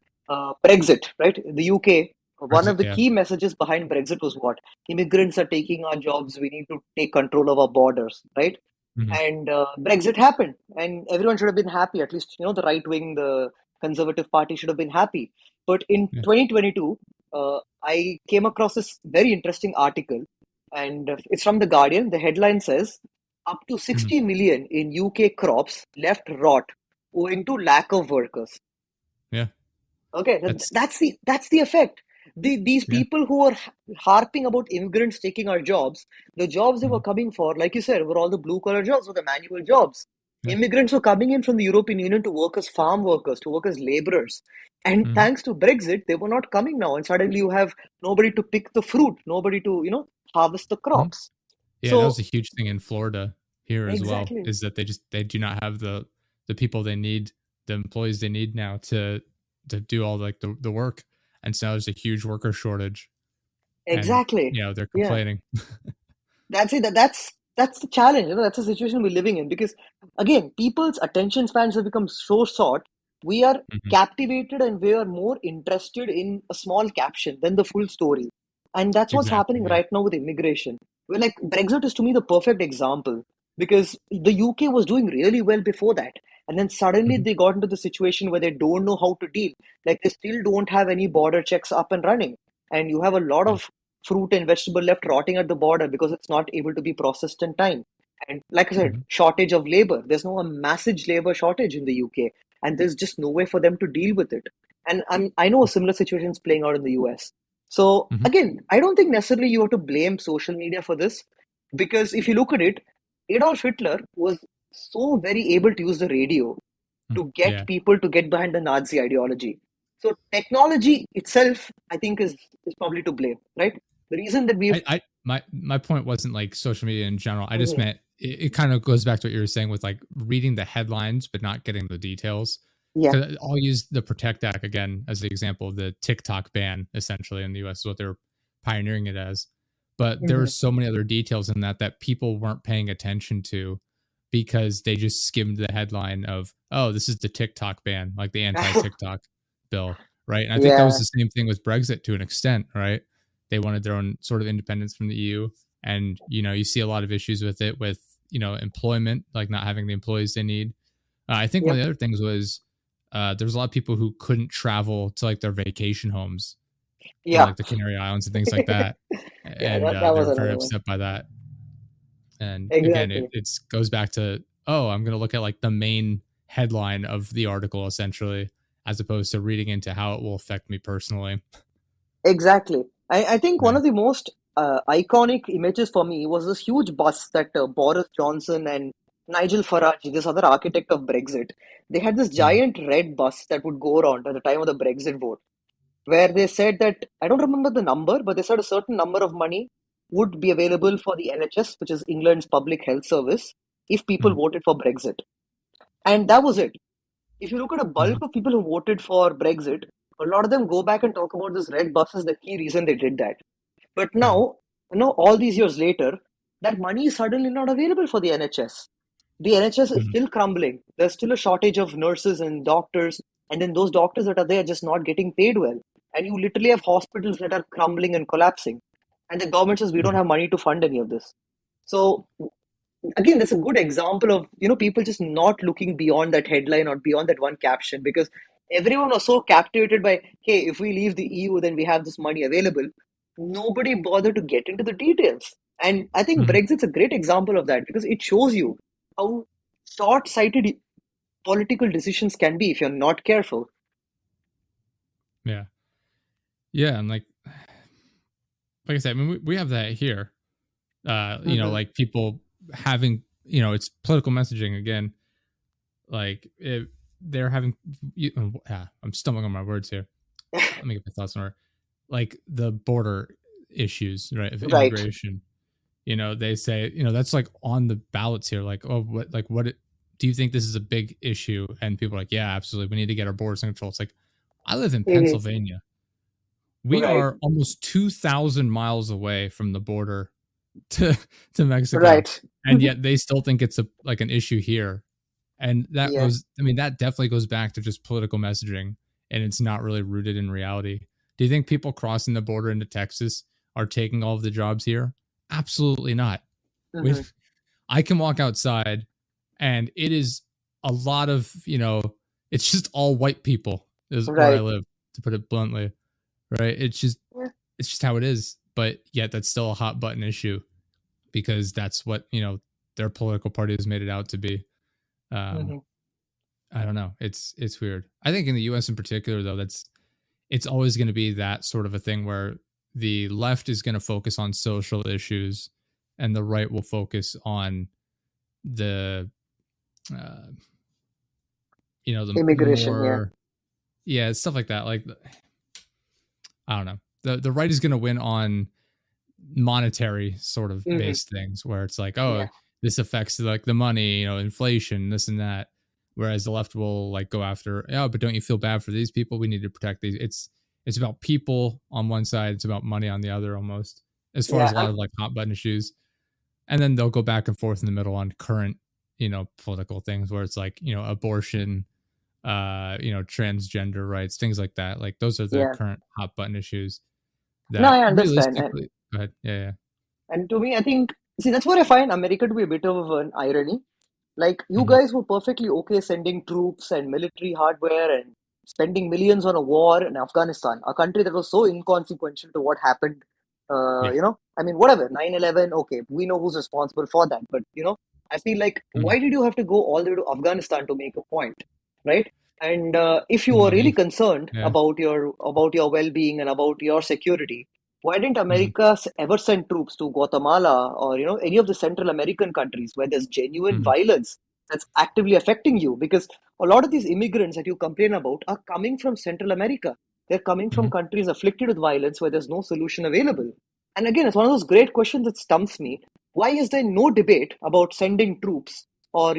Brexit, right? The UK, one of Brexit, the yeah, key messages behind Brexit was what? Immigrants are taking our jobs. We need to take control of our borders, right? Hmm. and Brexit happened, and everyone should have been happy. At least the right wing, the Conservative Party should have been happy. But in Yeah. 2022, I came across this very interesting article, and it's from the Guardian. The headline says up to Hmm. 60 million in UK crops left rot owing to lack of workers. Yeah. Okay, That's that's the effect. These yeah. people who are harping about immigrants taking our jobs, the jobs they were Mhm. coming for, like you said, were all the blue collar jobs or the manual jobs. Yeah. Immigrants were coming in from the European Union to work as farm workers, to work as laborers. And Hmm. thanks to Brexit, they were not coming now. And suddenly you have nobody to pick the fruit, nobody to, harvest the Hmm. crops. Yeah, that was So a huge thing in Florida here as well. exactly, Is that they do not have the people they need, the employees they need now to do all like the work, and so there's a huge worker shortage, and exactly. they're Yeah. complaining. That's it. That's the challenge. That's the situation we're living in. Because again, people's attention spans have become so short. We are Hmm. captivated and we are more interested in a small caption than the full story. And that's what's Exactly. happening Yeah. right now with immigration. Well, like Brexit is to me the perfect example because the UK was doing really well before that. And then suddenly Hmm. they got into the situation where they don't know how to deal. Like they still don't have any border checks up and running. And you have a lot Yeah. of fruit and vegetable left rotting at the border because it's not able to be processed in time. And like I said, Hmm. shortage of labor. There's no a massive labor shortage in the UK, and there's just no way for them to deal with it. And I know a similar situation is playing out in the US. So Hmm. again, I don't think necessarily you have to blame social media for this, because if you look at it, Adolf Hitler was so very able to use the radio to get Yeah. people to get behind the Nazi ideology. So technology itself, I think, is probably to blame, right? The reason that we've I my point wasn't like social media in general. I just Mhm. meant it kind of goes back to what you were saying with like reading the headlines but not getting the details. Yeah. Because I'll use the Protect Act again as the example of the TikTok ban, essentially in the US, is what they're pioneering it as. But there are Mhm. so many other details in that people weren't paying attention to because they just skimmed the headline of, oh, this is the TikTok ban, like the anti TikTok bill, right? And I think that was Yeah. the same thing with Brexit to an extent, right? They wanted their own sort of independence from the EU. And, you see a lot of issues with it, with, employment, like not having the employees they need. I think one of Yep. the other things was there's a lot of people who couldn't travel to like their vacation homes in Yeah. like the Canary Islands and things like that. Yeah. And That they was were very another one. upset by that. And again, Exactly. it's goes back to, oh, I'm going to look at like the main headline of the article essentially, as opposed to reading into how it will affect me personally. Exactly. I think one Yeah. of the most iconic images for me was this huge bus that Boris Johnson and Nigel Farage, this other architect of Brexit, they had this Mhm. giant red bus that would go around at the time of the Brexit vote, where they said that, I don't remember the number, but they said a certain number of money would be available for the NHS, which is England's public health service, if people Mhm. voted for Brexit. And that was it. If you look at a bulk Mhm. of people who voted for Brexit, a lot of them go back and talk about this red bus as the key reason they did that. But Mhm. now, all these years later, that money is suddenly not available for the NHS. The NHS is Mhm. still crumbling. There's still a shortage of nurses and doctors, and then those doctors that are there are just not getting paid well. And you literally have hospitals that are crumbling and collapsing. And the government says we don't Mhm. have money to fund any of this. So again, that's a good example of people just not looking beyond that headline or beyond that one caption, because everyone was so captivated by, hey, if we leave the EU then we have this money available. Nobody bothered to get into the details. And I think Mhm. Brexit's a great example of that, because it shows you how short-sighted political decisions can be if you're not careful. Yeah. Yeah. And like I said, I mean, we have that here. Hmm. Like people having, it's political messaging again. Like they're having, I'm stumbling on my words here. Let me get my thoughts in order. Like the border issues, right, of Right. immigration. They say, that's like on the ballots here. Like, oh, do you think this is a big issue? And people are like, yeah, absolutely. We need to get our borders in control. It's like, I live in Hmm. Pennsylvania. We Right. are almost 2,000 miles away from the border to to Mexico, Right. and yet they still think it's like an issue here. And that Yeah. goes, I mean, that definitely goes back to just political messaging, and it's not really rooted in reality. Do you think people crossing the border into Texas are taking all of the jobs here? Absolutely not. We Hmm. I can walk outside and it is a lot of, it's just all white people is where I Right. live, to put it bluntly, right? Yeah. It's just how it is. But yet that's still a hot button issue because that's what, their political party has made it out to be. Um, Hmm. I don't know. It's weird. I think in the US in particular though, it's always going to be that sort of a thing where the left is going to focus on social issues and the right will focus on the uh, the Immigration. Yeah. more, yeah, stuff like that. Like, I don't know, the right is going to win on monetary sort of Hmm. based things where it's like, oh, Yeah. this affects like the money, inflation, this and that. Whereas the left will like go after, oh, but don't you feel bad for these people? We need to protect these. It's about people on one side, it's about money on the other, almost, as far as Yeah. a lot of like hot button issues. And then they'll go back and forth in the middle on current, political things where it's like, abortion, transgender rights, things like that. Like those are the Yeah. current hot button issues No, that I understand. realistically, go ahead. Yeah, yeah. And to me, I think, see, that's where I find America to be a bit of an irony. Like, you Hmm. guys were perfectly okay sending troops and military hardware and spending millions on a war in Afghanistan, a country that was so inconsequential to what happened. Yeah. I mean, whatever, 9/11, okay, we know who's responsible for that. But, I feel like, Mhm. why did you have to go all the way to Afghanistan to make a point, right? And if you were really Money. concerned Yeah. about your well-being and about your security, why didn't Mhm. America ever send troops to Guatemala or any of the Central American countries where there's genuine Mhm. violence that's actively affecting you? Because a lot of these immigrants that you complain about are coming from Central America. They're coming from Mhm. countries afflicted with violence where there's no solution available. And again, it's one of those great questions that stumps me. Why is there no debate about sending troops or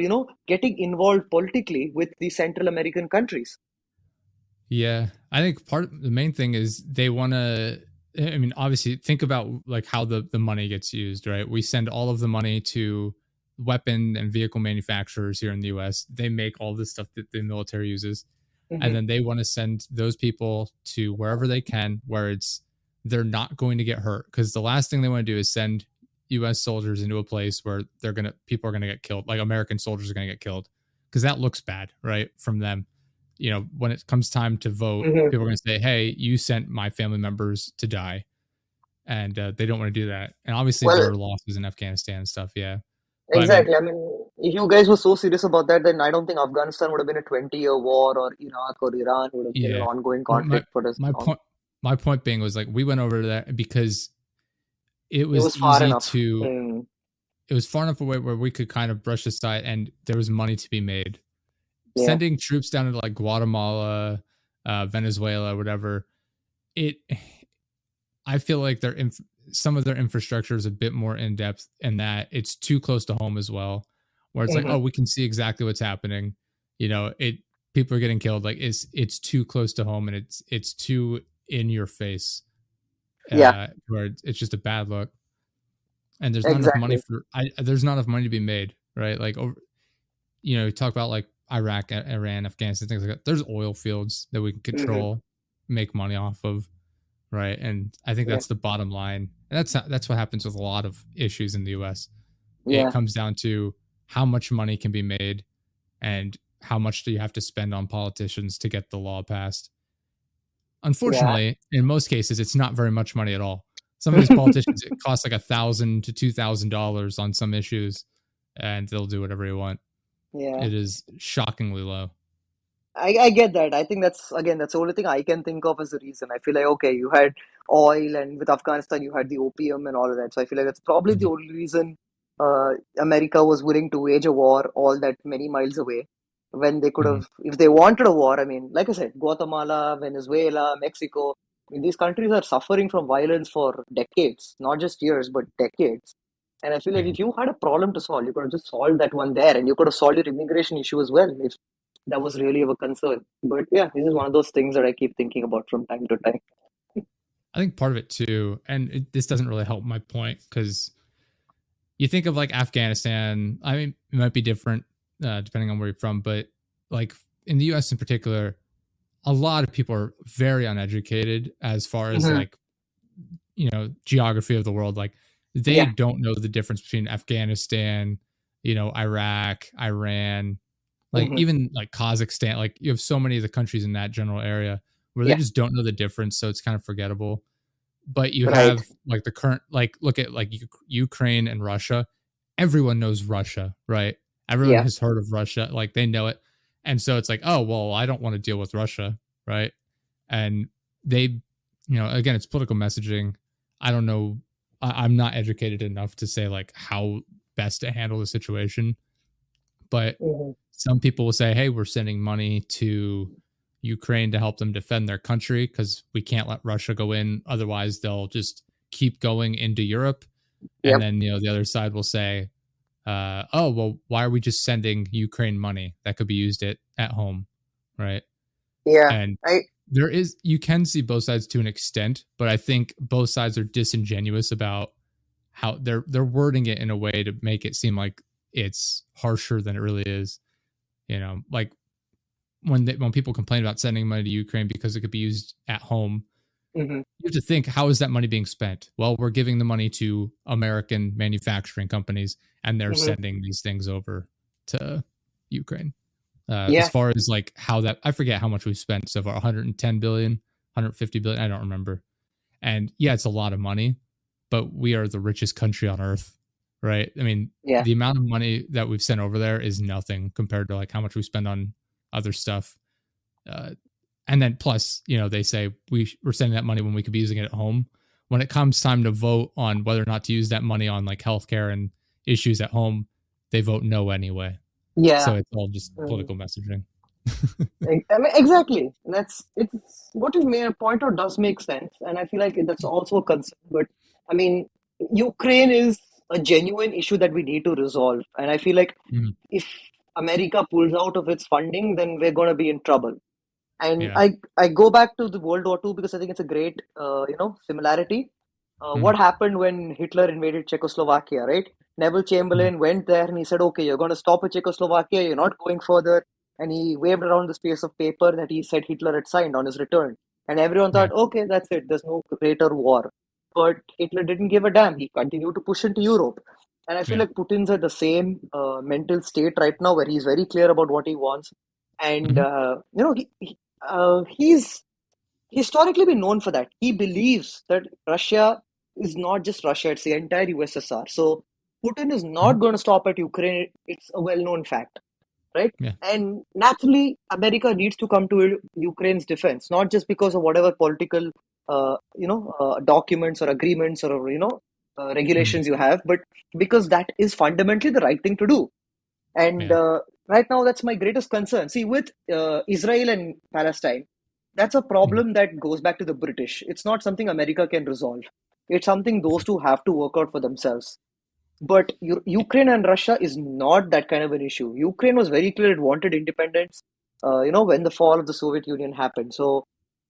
getting involved politically with the Central American countries? Yeah, I think the main thing is they want to. I mean, obviously, think about like how the money gets used, right? We send all of the money to weapon and vehicle manufacturers here in the U.S. They make all this stuff that the military uses, and Hmm. then they want to send those people to wherever they can, where they're not going to get hurt. Because the last thing they want to do is send U.S. soldiers into a place where people are gonna get killed, like American soldiers are gonna get killed, because that looks bad, right, from them. When it comes time to vote, Hmm. people are going to say, "Hey, you sent my family members to die," and they don't want to do that. And obviously, there Well, are losses in Afghanistan and stuff. Yeah, but I mean, exactly. I mean, if you guys were so serious about that, then I don't think Afghanistan would have been a 20-year war, or Iraq or Iran would have been an yeah. ongoing But my conflict for this my long. point my point being was like we went over there because it It was was far easy enough. to Hmm. it was far enough away where we could kind of brush aside, and there was money to be made. Yeah. Sending troops down to like Guatemala, Venezuela, whatever, it I feel like some of their infrastructure is a bit more in depth, and that it's too close to home as well. Where it's like, Hmm. oh, we can see exactly what's happening. It people are getting killed. Like it's too close to home, and it's too in your face. Yeah. Where it's just a bad look, and there's not enough money Exactly. for. There's not enough money to be made, right? Like over, you talk about like Iraq, Iran, Afghanistan, things like that. There's oil fields that we can Hmm. control, make money off of, right? And I think Yeah. that's the bottom line. And that's what happens with a lot of issues in the US. It Yeah. comes down to how much money can be made and how much do you have to spend on politicians to get the law passed. Yeah. Unfortunately, in most cases, it's not very much money at all. Some of these politicians, it costs like $1,000 to $2,000 on some issues, and they'll do whatever you want. Yeah. It is shockingly low. I get that. I think that's the only thing I can think of as the reason. I feel like, okay, you had oil, and with Afghanistan, you had the opium and all of that. So I feel like that's probably the Mhm. only reason America was willing to wage a war all that many miles away when they could Mhm. have, if they wanted a war. I mean, like I said, Guatemala, Venezuela, Mexico, I mean, these countries are suffering from violence for decades, not just years, but decades. And I feel like Yeah. if you had a problem to solve, you could have just solved that one there, and you could have solved your immigration issue as well if that was really of a concern. But yeah, this is one of those things that I keep thinking about from time to time. I think part of it too, and this doesn't really help my point because you think of like Afghanistan. I mean, it might be different depending on where you're from, but like in the U.S. in particular, a lot of people are very uneducated as far as Hmm. like geography of the world. Like they Yeah. don't know the difference between Afghanistan, Iraq, Iran, like Hmm. even like Kazakhstan, like you have so many of the countries in that general area where they Yeah. just don't know the difference. So it's kind of forgettable. But you Right. have like the current, like look at like Ukraine and Russia. Everyone knows Russia, right? Everyone Yeah. has heard of Russia, like they know it. And so it's like, oh, well, I don't want to deal with Russia, right? And they, again, it's political messaging. I don't know. I'm not educated enough to say like how best to handle the situation, but Hmm. some people will say, hey, we're sending money to Ukraine to help them defend their country because we can't let Russia go in. Otherwise, they'll just keep going into Europe. And Yep. then, the other side will say, oh, well, why are we just sending Ukraine money that could be used at home? Right. Yeah. And I. you can see both sides to an extent, but I think both sides are disingenuous about how they're wording it in a way to make it seem like it's harsher than it really is. Like when people complain about sending money to Ukraine because it could be used at home, Hmm. you have to think, how is that money being spent? Well, we're giving the money to American manufacturing companies, and they're Hmm. sending these things over to Ukraine. As Yeah. far as like how that, I forget how much we've spent so far, 110 billion, 150 billion, I don't remember. And yeah, it's a lot of money, but we are the richest country on earth, right? I mean, Yeah. the amount of money that we've sent over there is nothing compared to like how much we spend on other stuff. Uh, and then plus, they say we're sending that money when we could be using it at home. When it comes time to vote on whether or not to use that money on like healthcare and issues at home, they vote no anyway. So Yeah. it's all just Mm. political messaging. I mean, exactly. It's what you may point out does make sense, and I feel like that's also a concern. But I mean, Ukraine is a genuine issue that we need to resolve, and I feel like Mhm. if America pulls out of its funding, then we're going to be in trouble. And Yeah. I go back to the World War II because I think it's a great similarity. What Mhm. happened when Hitler invaded Czechoslovakia, right? Neville Mhm. Chamberlain went there and he said, "Okay, you're going to stop at Czechoslovakia. You're not going further." And he waved around this piece of paper that he said Hitler had signed on his return. And everyone Yeah. thought, "Okay, that's it. There's no greater war." But Hitler didn't give a damn. He continued to push into Europe. And I feel Yeah. like Putin's at the same mental state right now where he's very clear about what he wants. And, Mhm. he's historically been known for that. He believes that Russia is not just Russia, it's the entire USSR. So Putin is not Mhm. going to stop at Ukraine. It's a well known fact, right? Yeah. And naturally, America needs to come to Ukraine's defense, not just because of whatever political, documents or agreements or, Mhm. regulations you have, but because that is fundamentally the right thing to do. And Yeah. right now, that's my greatest concern. See, with Israel and Palestine, that's a Mhm. problem that goes back to the British. It's not something America can resolve. It's something those two have to work out for themselves. But Ukraine and Russia is not that kind of an issue. Ukraine was very clear it wanted independence, when the fall of the Soviet Union happened. So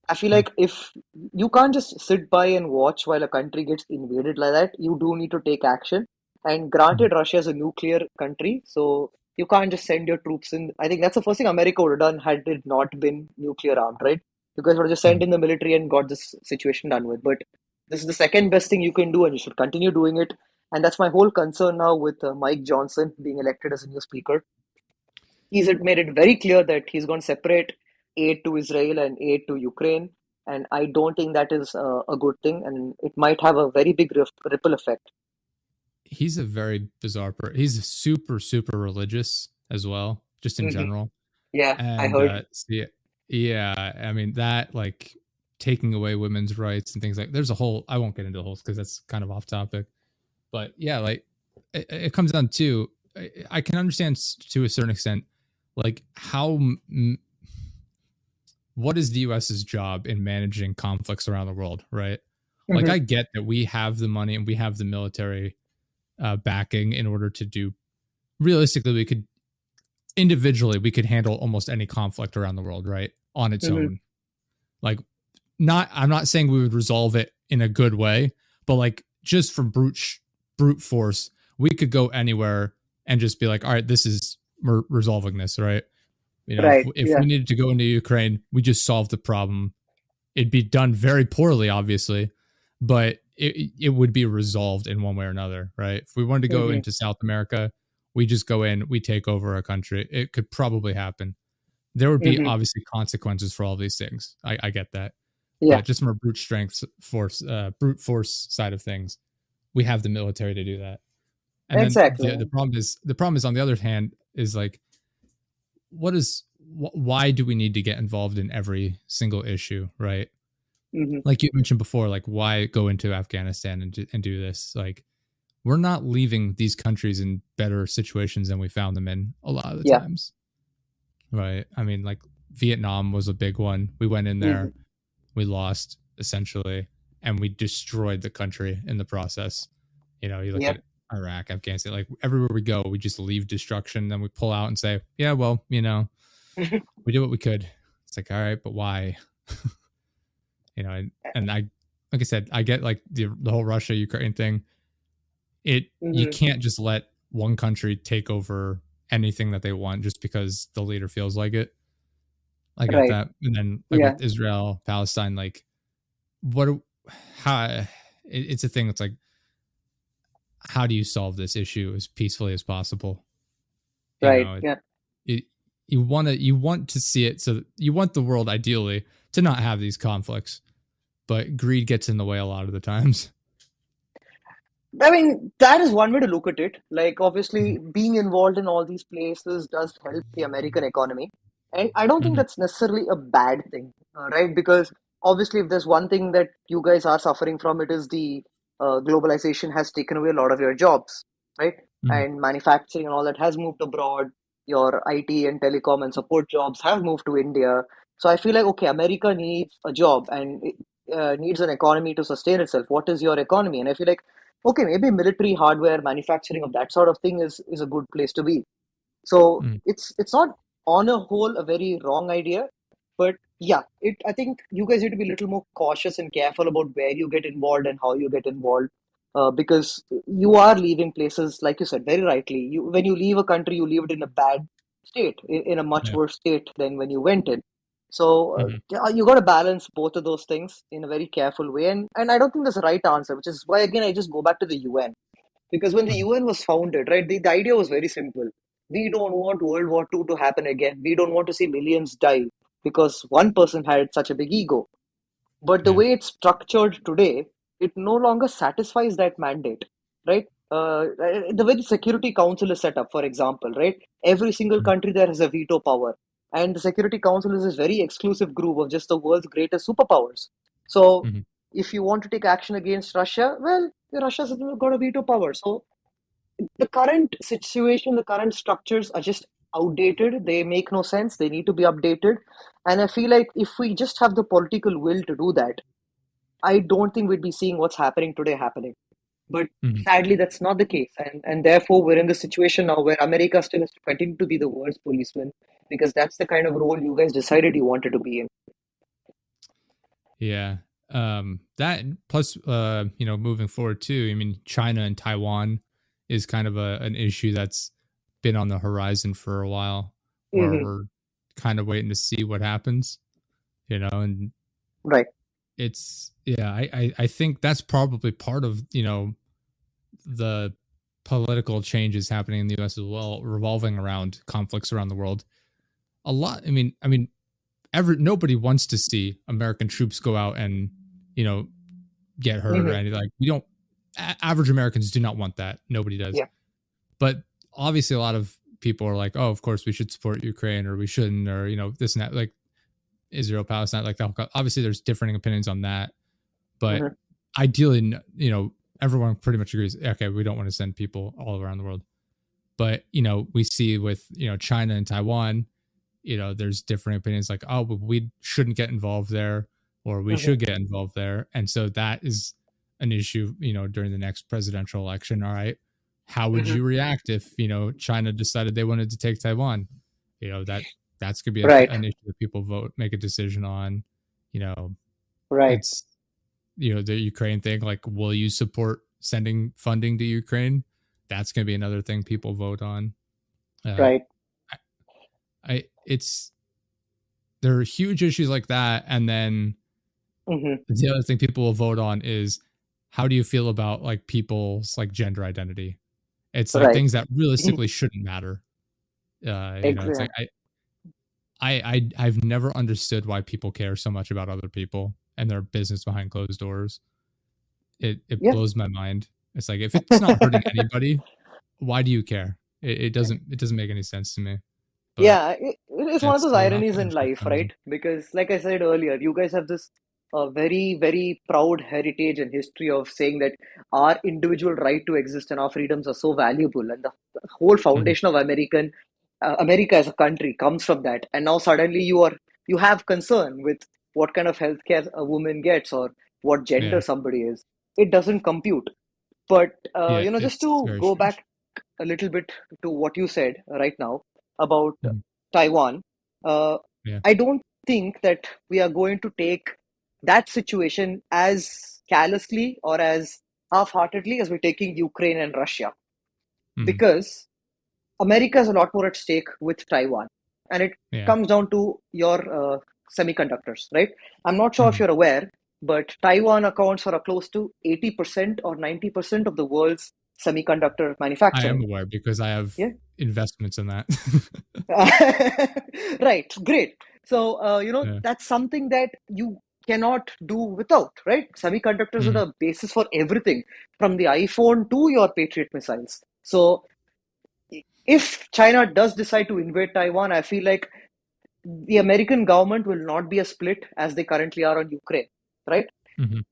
I feel Yeah. like if you can't just sit by and watch while a country gets invaded like that, you do need to take action. And Mhm. granted, Russia is a nuclear country, so you can't just send your troops in. I think that's the first thing America would have done had it not been nuclear armed, right? You guys would have just sent Mhm. in the military and got this situation done with. But this is the second best thing you can do, and you should continue doing it. And that's my whole concern now with Mike Johnson being elected as a new speaker. He's made it very clear that he's going to separate aid to Israel and aid to Ukraine. And I don't think that is a good thing. And it might have a very big ripple effect. He's a very bizarre person. He's super, super religious as well, just in Hmm. general. Yeah, I And heard. yeah, I mean that like taking away women's rights and things like. There's a whole. I won't get into the whole because that's kind of off topic. But yeah, like it comes down to I can understand to a certain extent, like how what is the US's job in managing conflicts around the world, right? Like Hmm. I get that we have the money and we have the military backing in order to do. Realistically, we could individually we could handle almost any conflict around the world, right? On its Hmm. own. Like not I'm not saying we would resolve it in a good way, but like just from brute force, we could go anywhere and just be like, all right, this is we're resolving this, right? If, Right. if we Yeah. needed to go into Ukraine, we just solved the problem. It'd be done very poorly, obviously, but it would be resolved in one way or another, right? If we wanted to go Hmm. into South America, we just go in, we take over a country. It could probably happen. There would be Hmm. obviously consequences for all these things. I get that, Yeah, but just from a brute force side of things, we have the military to do that. And then the exactly. problem is on the other hand is like, why do we need to get involved in every single issue, right? Hmm. Like you mentioned before, like why go into Afghanistan and do this? Like we're not leaving these countries in better situations than we found them in a lot of the Yeah. times, right? I mean, like Vietnam was a big one. We went in Hmm. there, we lost essentially, and we destroyed the country in the process. You know, you look Yep. at Iraq, Afghanistan, like everywhere we go, we just leave destruction. Then we pull out and say, yeah, well, we did what we could. It's like, all right, but why? And I, like I said, I get like the whole Russia Ukraine thing. You Hmm. can't just let one country take over anything that they want just because the leader feels like it. I get Right. that. And then like Yeah. with Israel, Palestine, like what how it's a thing that's like, how do you solve this issue as peacefully as possible? You Right. know, Yeah. it, you want to see it, so you want the world ideally to not have these conflicts, but greed gets in the way a lot of the times. I mean, that is one way to look at it. Like, Mhm. obviously, being involved in all these places does help the American economy. And I don't think Mhm. that's necessarily a bad thing, right? Because obviously, if there's one thing that you guys are suffering from, it is the globalization has taken away a lot of your jobs, right? Mhm. And manufacturing and all that has moved abroad. Your IT and telecom and support jobs have moved to India. So I feel like, okay, America needs a job and it needs an economy to sustain itself. What is your economy? And I feel like, okay, maybe military hardware manufacturing of that sort of thing is a good place to be. So Mhm. it's not on a whole a very wrong idea, but yeah, it I think you guys need to be a little more cautious and careful about where you get involved and how you get involved, because you are leaving places, like you said very rightly. You when you leave a country, you leave it in a bad state, in a much Yeah. worse state than when you went in. So Mhm. yeah, you got to balance both of those things in a very careful way, and I don't think there's a right answer, which is why again I just go back to the UN, because when the Mhm. UN was founded, right, the idea was very simple. We don't want World War II to happen again. We don't want to see millions die because one person had such a big ego. But the Yeah. way it's structured today, it no longer satisfies that mandate, right? The way the Security Council is set up, for example, right? Every single Mhm. country there has a veto power. And the Security Council is this very exclusive group of just the world's greatest superpowers. So Mhm. if you want to take action against Russia, well, Russia's got a veto power. So the current situation, the current structures are just outdated. They make no sense. They need to be updated. And I feel like if we just have the political will to do that, I don't think we'd be seeing what's happening today happening. But Mhm. sadly, that's not the case. And therefore, we're in the situation now where America still has to continue to be the world's policeman because that's the kind of role you guys decided you wanted to be in. Yeah. That plus, moving forward too. I mean, China and Taiwan is kind of an issue that's been on the horizon for a while, where Hmm. we're kind of waiting to see what happens. And Right. yeah, I think that's probably part of the political changes happening in the U.S. as well, revolving around conflicts around the world. A lot. I mean, nobody wants to see American troops go out and you know get hurt or Hmm. anything. Like we don't. Average Americans do not want that. Nobody does. Yeah. But obviously, a lot of people are like, "Oh, of course we should support Ukraine, or we shouldn't, or this and that." Like Israel, Palestine. Like obviously, there's differing opinions on that. But Hmm. ideally, everyone pretty much agrees. Okay, we don't want to send people all around the world. But we see with China and Taiwan, there's different opinions like, oh, but we shouldn't get involved there, or we Hmm. should get involved there. And so that is an issue, during the next presidential election. All right. How would Hmm. you react if, China decided they wanted to take Taiwan? That's going to be Right. an issue that people make a decision on. You know, Right. it's, the Ukraine thing. Like, will you support sending funding to Ukraine? That's going to be another thing people vote on. Uh, Right. it's there are huge issues like that, and then Hmm. the other thing people will vote on is how do you feel about like people's like gender identity, It's like Right. things that realistically shouldn't matter. It's like Exactly. I've never understood why people care so much about other people and their business behind closed doors. It Yeah. blows my mind. It's like if it's not hurting anybody, why do you care? It doesn't make any sense to me. But Yeah, it's one of it's those still not ironies in life, right? perfectionism. Because, like I said earlier, you guys have this very, very proud heritage and history of saying that our individual right to exist and our freedoms are so valuable, and the whole Mhm. foundation of America as a country comes from that. And now suddenly you have concern with what kind of healthcare a woman gets or what gender Yeah, somebody is. It doesn't compute. But yeah, just it's to very go strange. back a little bit to what you said right now about Mhm. Taiwan, uh, Yeah, I don't think that we are going to take that situation as callously or as half-heartedly as we're taking Ukraine and Russia, mhm. because America has a lot more at stake with Taiwan, and it Yeah, comes down to your semiconductors, right? I'm not sure if mhm. you're aware, but Taiwan accounts for a close to 80% or 90% of the world's semiconductor I am manufacturing. aware because I have Yeah. investments in that. Right, great. So, Yeah. that's something that you cannot do without, right? Semiconductors are Mhm. the basis for everything, from the iPhone to your Patriot missiles. So, if China does decide to invade Taiwan, I feel like the American government will not be as split as they currently are on Ukraine, right? Mhm.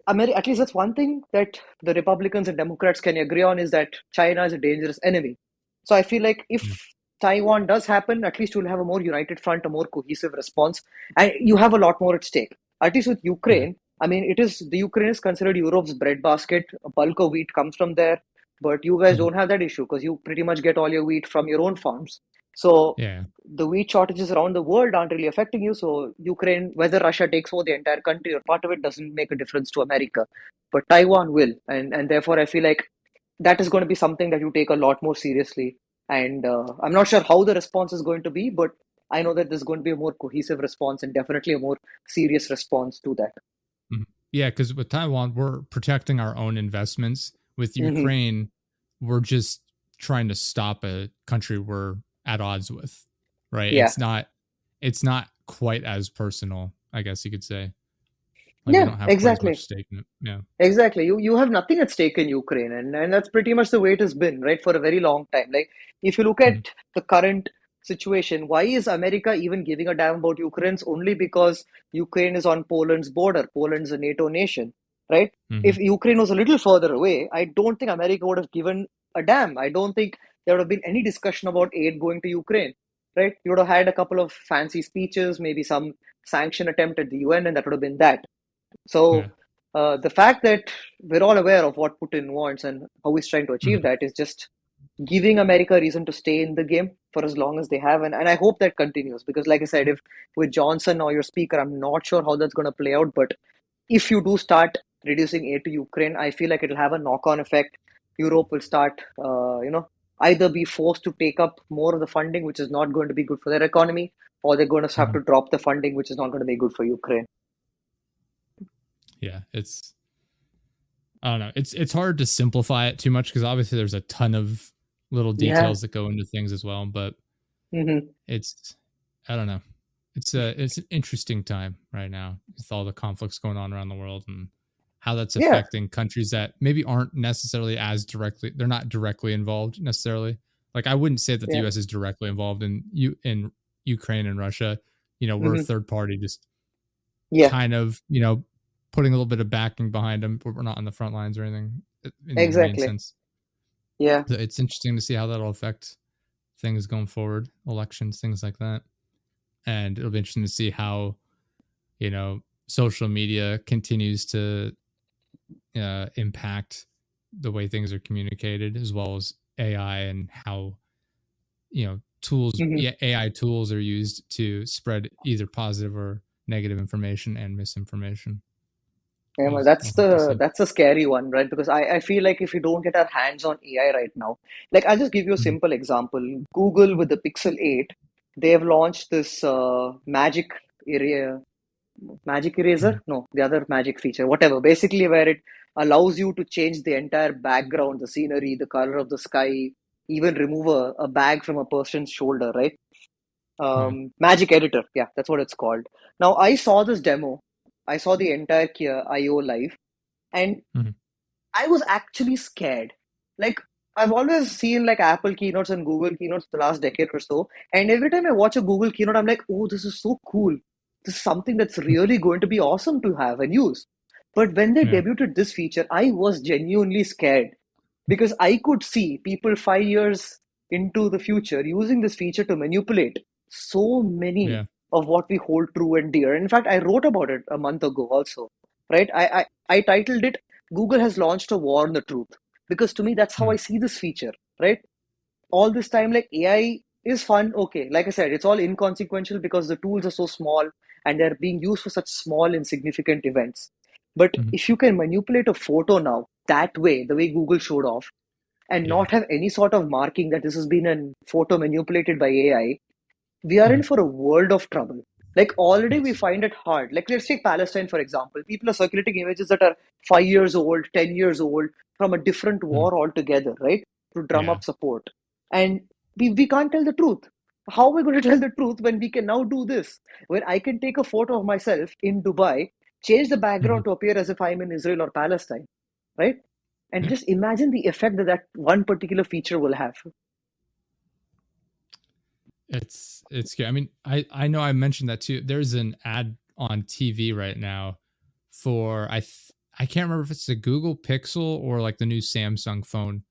At least that's one thing that the Republicans and Democrats can agree on, is that China is a dangerous enemy. So I feel like if Yeah. Taiwan does happen, at least you'll have a more united front, a more cohesive response, and you have a lot more at stake. At least with Yeah. Ukraine, I mean, the Ukraine is considered Europe's breadbasket. A bulk of wheat comes from there, but you guys Mhm. don't have that issue because you pretty much get all your wheat from your own farms. So Yeah. the wheat shortages around the world aren't really affecting you. So Ukraine, whether Russia takes over the entire country or part of it, doesn't make a difference to America. But Taiwan will, and therefore I feel like that is going to be something that you take a lot more seriously. And I'm not sure how the response is going to be, but I know that there's going to be a more cohesive response and definitely a more serious response to that. Mhm. Yeah, because with Taiwan, we're protecting our own investments. With Hmm. Ukraine, we're just trying to stop a country we're at odds with. Right? Yeah. It's not quite as personal, I guess you could say. Like we Yeah, don't have quite as much exactly. stake in it. Yeah. Exactly. You have nothing at stake in Ukraine, and that's pretty much the way it has been, right, for a very long time. Like, if you look at Mhm. the current situation, why is America even giving a damn about Ukraine? It's only because Ukraine is on Poland's border. Poland's a NATO nation, right? Mhm. If Ukraine was a little further away, I don't think America would have given a damn. I don't think there would have been any discussion about aid going to Ukraine, right? You would have had a couple of fancy speeches, maybe some sanction attempt at the UN, and that would have been that. Yeah. So the fact that we're all aware of what Putin wants and how he's trying to achieve Mhm. that is just giving America a reason to stay in the game for as long as they have. And I hope that continues because, like I said, if with Johnson or your speaker, I'm not sure how that's going to play out. But if you do start reducing aid to Ukraine, I feel like it'll have a knock on effect. Europe will start, either be forced to take up more of the funding, which is not going to be good for their economy, or they're going to have to Mhm. drop the funding, which is not going to be good for Ukraine. Yeah. It's I don't know. It's hard to simplify it too much because obviously there's a ton of little Yeah. details that go into things as well. But Hmm. it's I don't know. It's an interesting time right now with all the conflicts going on around the world and how that's Yeah. affecting countries that maybe aren't necessarily as directly they're not directly involved necessarily. Like I wouldn't say that the Yeah. US is directly involved in Ukraine and Russia. We're a Hmm. third party just Yeah. kind of, putting a little bit of backing behind them, but we're not on the front lines or anything in the main Exactly. sense. Yeah. So it's interesting to see how that'll affect things going forward, elections, things like that. And it'll be interesting to see how, social media continues to impact the way things are communicated, as well as AI and how, Hmm. AI tools are used to spread either positive or negative information and misinformation. Yeah, We'll have to see. that's a scary one, right? Because I feel like if we don't get our hands on AI right now, like I'll just give you a Mhm. simple example. Google with the Pixel 8, they have launched this magic area Magic eraser? Mhm. No, the other magic feature, whatever. Basically, where it allows you to change the entire background, the scenery, the color of the sky, even remove a bag from a person's shoulder, right? Right. Magic editor, yeah, that's what it's called. Now, I saw this demo. I saw the entire IO live, and Mhm. I was actually scared. Like, I've always seen like Apple keynotes and Google keynotes the last decade or so, and every time I watch a Google keynote, I'm like, oh, this is so cool. This is something that's really going to be awesome to have and use. But when they Yeah. debuted this feature, I was genuinely scared because I could see people 5 years into the future using this feature to manipulate so many Yeah. of what we hold true and dear. In fact, I wrote about it a month ago also, right? I titled it Google has launched a war on the truth because to me, that's how I Mhm. see this feature, right? All this time, like AI is fun. Okay, like I said, it's all inconsequential because the tools are so small and they're being used for such small, insignificant events. But Mhm. if you can manipulate a photo now that way, the way Google showed off, and Yeah. not have any sort of marking that this has been a photo manipulated by AI, we are in Mhm. for a world of trouble. Like already we Yes. find it hard. Like let's take Palestine for example. People are circulating images that are 5 years old, 10 years old from a different Mhm. war altogether, right? To drum Yeah. up support. And we can't tell the truth. How are we going to tell the truth when we can now do this? When I can take a photo of myself in Dubai, change the Mhm. background to appear as if I'm in Israel or Palestine, right? And Yeah. just imagine the effect that that one particular feature will have. It's good. I mean, I know I mentioned that too. There's an ad on TV right now for I can't remember if it's the Google Pixel or like the new Samsung phone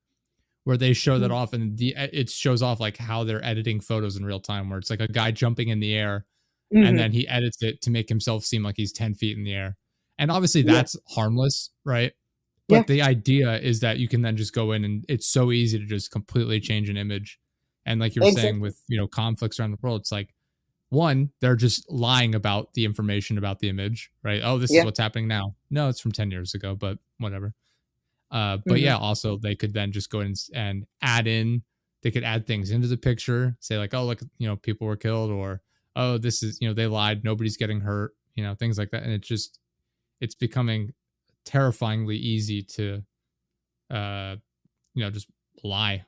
where they show that off, and it shows off like how they're editing photos in real time, where it's like a guy jumping in the air and Mm-hmm. then he edits it to make himself seem like he's 10 feet in the air. And obviously Yeah, that's harmless, right? yeah, But the idea is that you can then just go in and it's so easy to just completely change an image. And like you were saying exactly. with, conflicts around the world, it's like one, they're just lying about the information about the image, right? Oh, this is Yeah. what's happening now. No, it's from 10 years ago, but whatever. But Mm-hmm. yeah, also they could then just go in and add in, they could add things into the picture, say like, oh, look, people were killed, or oh, this is, they lied, nobody's getting hurt, things like that. And it's becoming terrifyingly easy to, uh, just lie.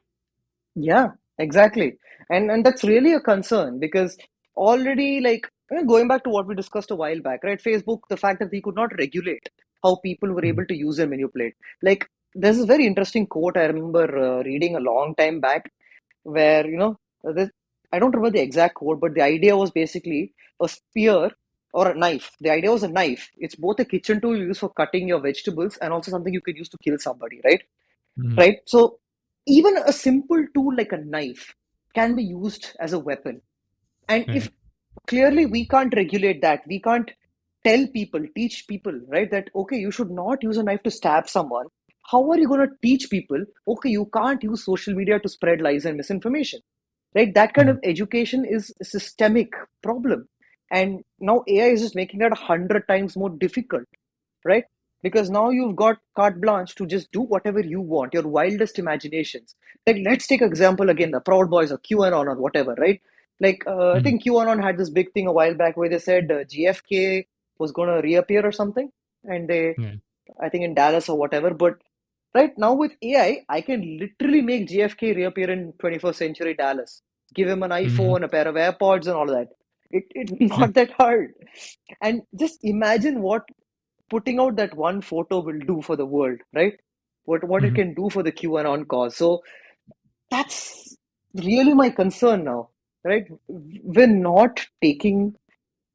Yeah, exactly. And that's really a concern because already like going back to what we discussed a while back, right? Facebook, the fact that we could not regulate how people were Mhm. able to use and manipulate. Like there's a very interesting quote I remember reading a long time back where, this, I don't remember the exact quote, but the idea was basically a spear or a knife. The idea was a knife. It's both a kitchen tool you use for cutting your vegetables and also something you could use to kill somebody, right? Mhm. Right? So even a simple tool like a knife can be used as a weapon. And Yeah. if clearly we can't regulate that, we can't tell people, teach people, right, that okay, you should not use a knife to stab someone. How are you going to teach people, okay, you can't use social media to spread lies and misinformation? Right? That kind Mhm. of education is a systemic problem. And now AI is just making that 100 times more difficult, right? Because now you've got carte blanche to just do whatever you want, your wildest imaginations. Like, let's take example again, the Proud Boys or QAnon or whatever, right? Like, I Mhm. think QAnon had this big thing a while back where they said GFK was going to reappear or something, and they, Yeah. I think in Dallas or whatever. But right now with AI, I can literally make GFK reappear in 21st century Dallas. Give him an Mhm. iPhone, a pair of AirPods, and all that. It's Yeah. not that hard. And just imagine what putting out that one photo will do for the world, right? What it Mhm. can do for the QAnon cause. So that's really my concern now, right? We're not taking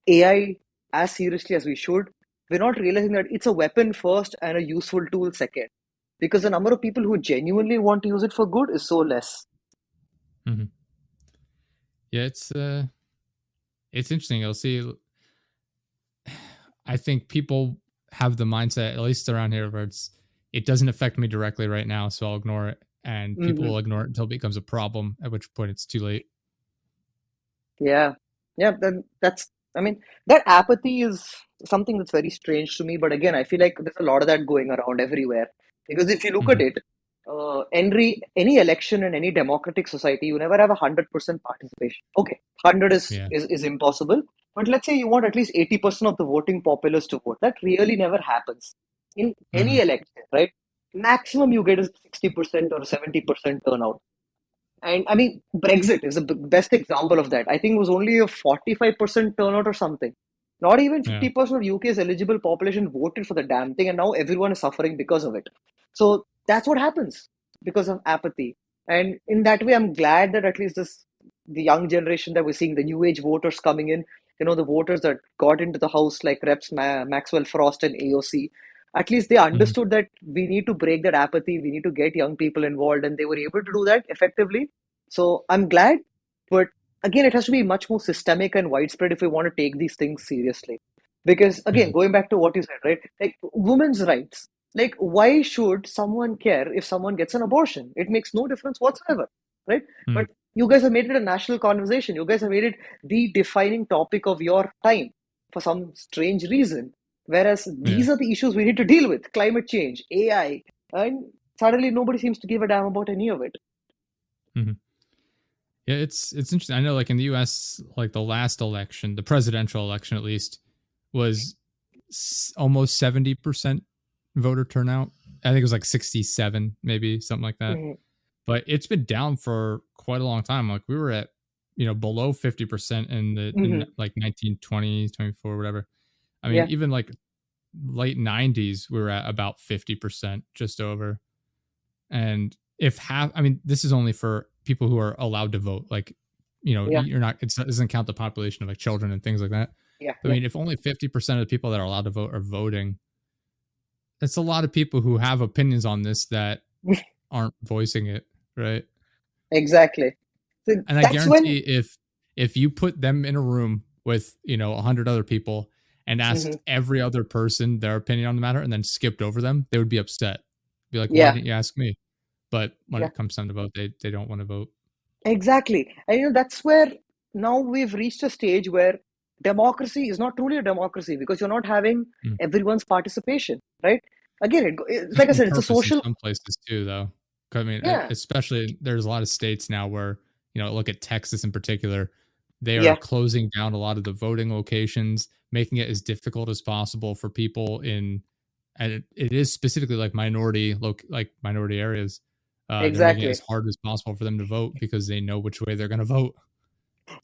AI as seriously as we should. We're not realizing that it's a weapon first and a useful tool second. Because the number of people who genuinely want to use it for good is so less. Mhm. Yeah, it's interesting. You'll see, I think people have the mindset, at least around here, where it doesn't affect me directly right now, so I'll ignore it. And people Hmm. will ignore it until it becomes a problem, at which point it's too late. Yeah. Yeah, then that's, I mean, that apathy is something that's very strange to me. But again, I feel like there's a lot of that going around everywhere. Because if you look at Mhm. it, any election in any democratic society, you never have 100% participation. Okay, 100 is, Yeah. is, is impossible. But let's say you want at least 80% of the voting populace to vote. That really never happens in any Hmm. election, right? Maximum you get is 60% or 70% turnout. And I mean, Brexit is the best example of that. I think it was only a 45% turnout or something. Not even Yeah. 50% of UK's eligible population voted for the damn thing, and now everyone is suffering because of it. So that's what happens because of apathy. And in that way, I'm glad that at least the young generation that we're seeing, the new age voters coming in, the voters that got into the house like Reps Maxwell Frost and AOC, at least they Hmm. understood that we need to break that apathy, we need to get young people involved, and they were able to do that effectively. So I'm glad, but again, it has to be much more systemic and widespread if we want to take these things seriously. Because Yeah. again, going back to what you said, right? Like women's rights. Like, why should someone care if someone gets an abortion? It makes no difference whatsoever, right? Hmm. But you guys have made it a national conversation. You guys have made it the defining topic of your time for some strange reason. Whereas Yeah. these are the issues we need to deal with: climate change, AI, and suddenly nobody seems to give a damn about any of it. Hmm. Yeah, it's interesting. I know, like in the U.S., like the last election, the presidential election at least, was almost 70% voter turnout. I think it was like 67, maybe something like that. Mhm. But it's been down for quite a long time. Like we were at, below 50% in Mhm. like 1920, 24, whatever. I mean, Yeah. even like late 90s, we were at about 50%, just over. And if half, I mean, this is only for people who are allowed to vote. Like, Yeah. you're not, it doesn't count the population of like children and things like that. Yeah. But I Yeah. mean, if only 50% of the people that are allowed to vote are voting, that's a lot of people who have opinions on this that aren't voicing it, right? Exactly. So And I that's when. guarantee if you put them in a room with, 100 other people and Mhm. asked every other person their opinion on the matter and then skipped over them, they would be upset. Be like, why Yeah. didn't you ask me? But when Yeah. it comes time to vote, they don't want to vote. Exactly. And that's where now we've reached a stage where democracy is not truly a democracy because you're not having Mm. everyone's participation, right? Again, it's like I On said, it's a purpose in social. some places too, though. 'Cause I mean, Yeah. especially there's a lot of states now where, look at Texas in particular, they are Yeah. closing down a lot of the voting locations, making it as difficult as possible for people and it is specifically like like minority areas. They're making it as Exactly. hard as possible for them to vote because they know which way they're going to vote.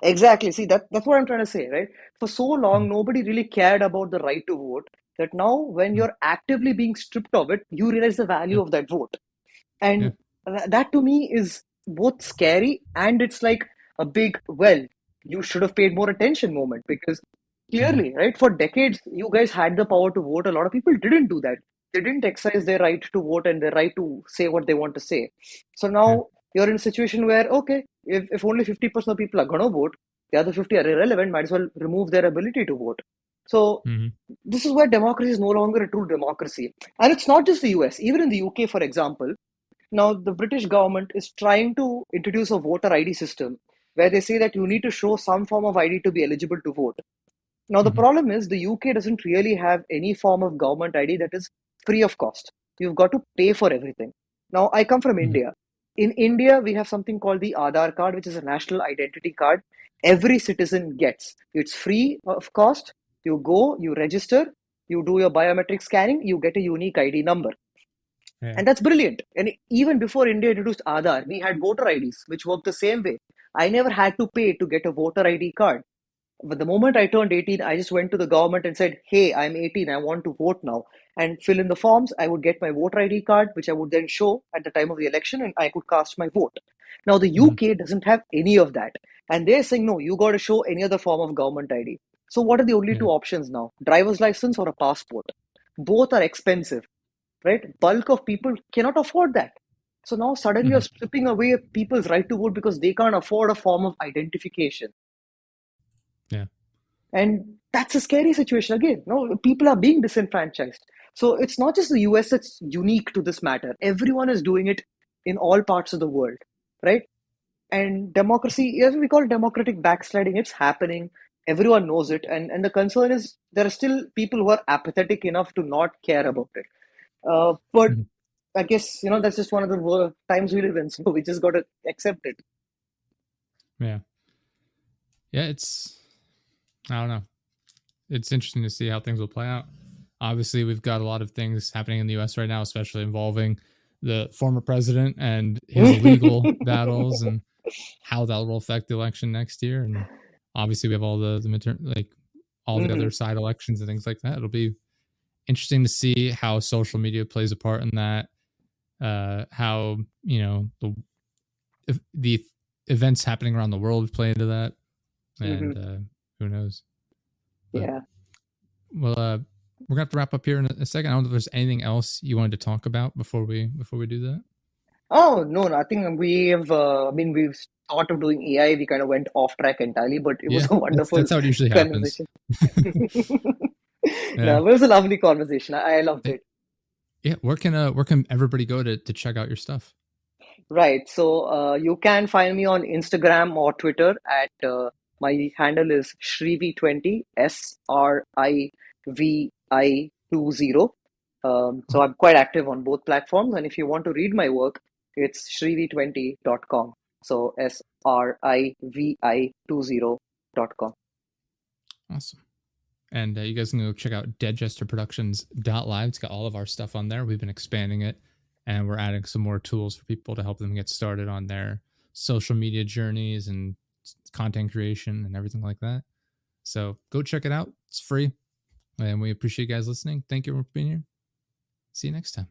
Exactly. See, that's what I'm trying to say, right? For so Mm, long, nobody really cared about the right to vote. That now, when mm, you're actively being stripped of it, you realize the yeah, value of that vote. yeah, And that to me is both scary and it's like a big, well, you should have paid more attention moment because mhm, clearly, right, for decades, you guys had the power to vote. A lot of people didn't do that. They didn't exercise their right to vote and their right to say what they want to say. So yeah, now you're in a situation where, okay, if only 50% of people are going to vote, the other 50 are irrelevant, might as well remove their ability to vote. So mhm, this is where democracy is no longer a true democracy. And it's not just the US, even in the UK, for example, now, the British government is trying to introduce a voter ID system where they say that you need to show some form of ID to be eligible to vote. Now, the mhm, problem is the UK doesn't really have any form of government ID that is free of cost. You've got to pay for everything. Now, I come from mhm, India. In India, we have something called the Aadhaar card, which is a national identity card. Every citizen gets. It's free of cost. You go, you register, you do your biometric scanning, you get a unique ID number. yeah, And that's brilliant. And even before India introduced Aadhaar, we had voter IDs, which worked the same way. I never had to pay to get a voter ID card. But the moment I turned 18, I just went to the government and said, hey, I'm 18, I want to vote now. And fill in the forms. I would get my voter ID card, which I would then show at the time of the election, and I could cast my vote. Now, the mhm, UK doesn't have any of that. And they're saying, no, you got to show any other form of government ID. So, what are the only yeah, two options now? Driver's license or a passport? Both are expensive, right? Bulk of people cannot afford that. So now suddenly you're mhm, stripping away people's right to vote because they can't afford a form of identification. yeah, And that's a scary situation again. No, people are being disenfranchised. So it's not just the US that's unique to this matter. Everyone is doing it in all parts of the world, right? And democracy, yes, we call it democratic backsliding. It's happening. Everyone knows it. And the concern is there are still people who are apathetic enough to not care about it. But mhm, I guess that's just one of the times we live in, so we just got to accept it. yeah, yeah. It's I don't know. It's interesting to see how things will play out. Obviously, we've got a lot of things happening in the US right now, especially involving the former president and his legal battles and how that will affect the election next year. And obviously, we have all the midterm, like all the Hmm. other side elections and things like that. It'll be interesting to see how social media plays a part in that. How the events happening around the world play into that, Hmm. and who knows? But Yeah. well, we're gonna have to wrap up here in a second. I don't know if there's anything else you wanted to talk about before we do that. Oh, no, no, I think we've thought of doing AI. We kind of went off track entirely, but it was Yeah, a that's wonderful that's how it usually happens. conversation. Yeah. No, it was a lovely conversation. I loved Hey, it. yeah. Where can everybody go to check out your stuff? Right. So you can find me on Instagram or Twitter at my handle is Shrivi20, Srivi20. So I'm quite active on both platforms. And if you want to read my work, it's Shrivi20.com. So Srivi20.com. Awesome. And you guys can go check out deadjesterproductions.live. It's got all of our stuff on there. We've been expanding it and we're adding some more tools for people to help them get started on their social media journeys and content creation and everything like that. So go check it out. It's free. And we appreciate you guys listening. Thank you for being here. See you next time.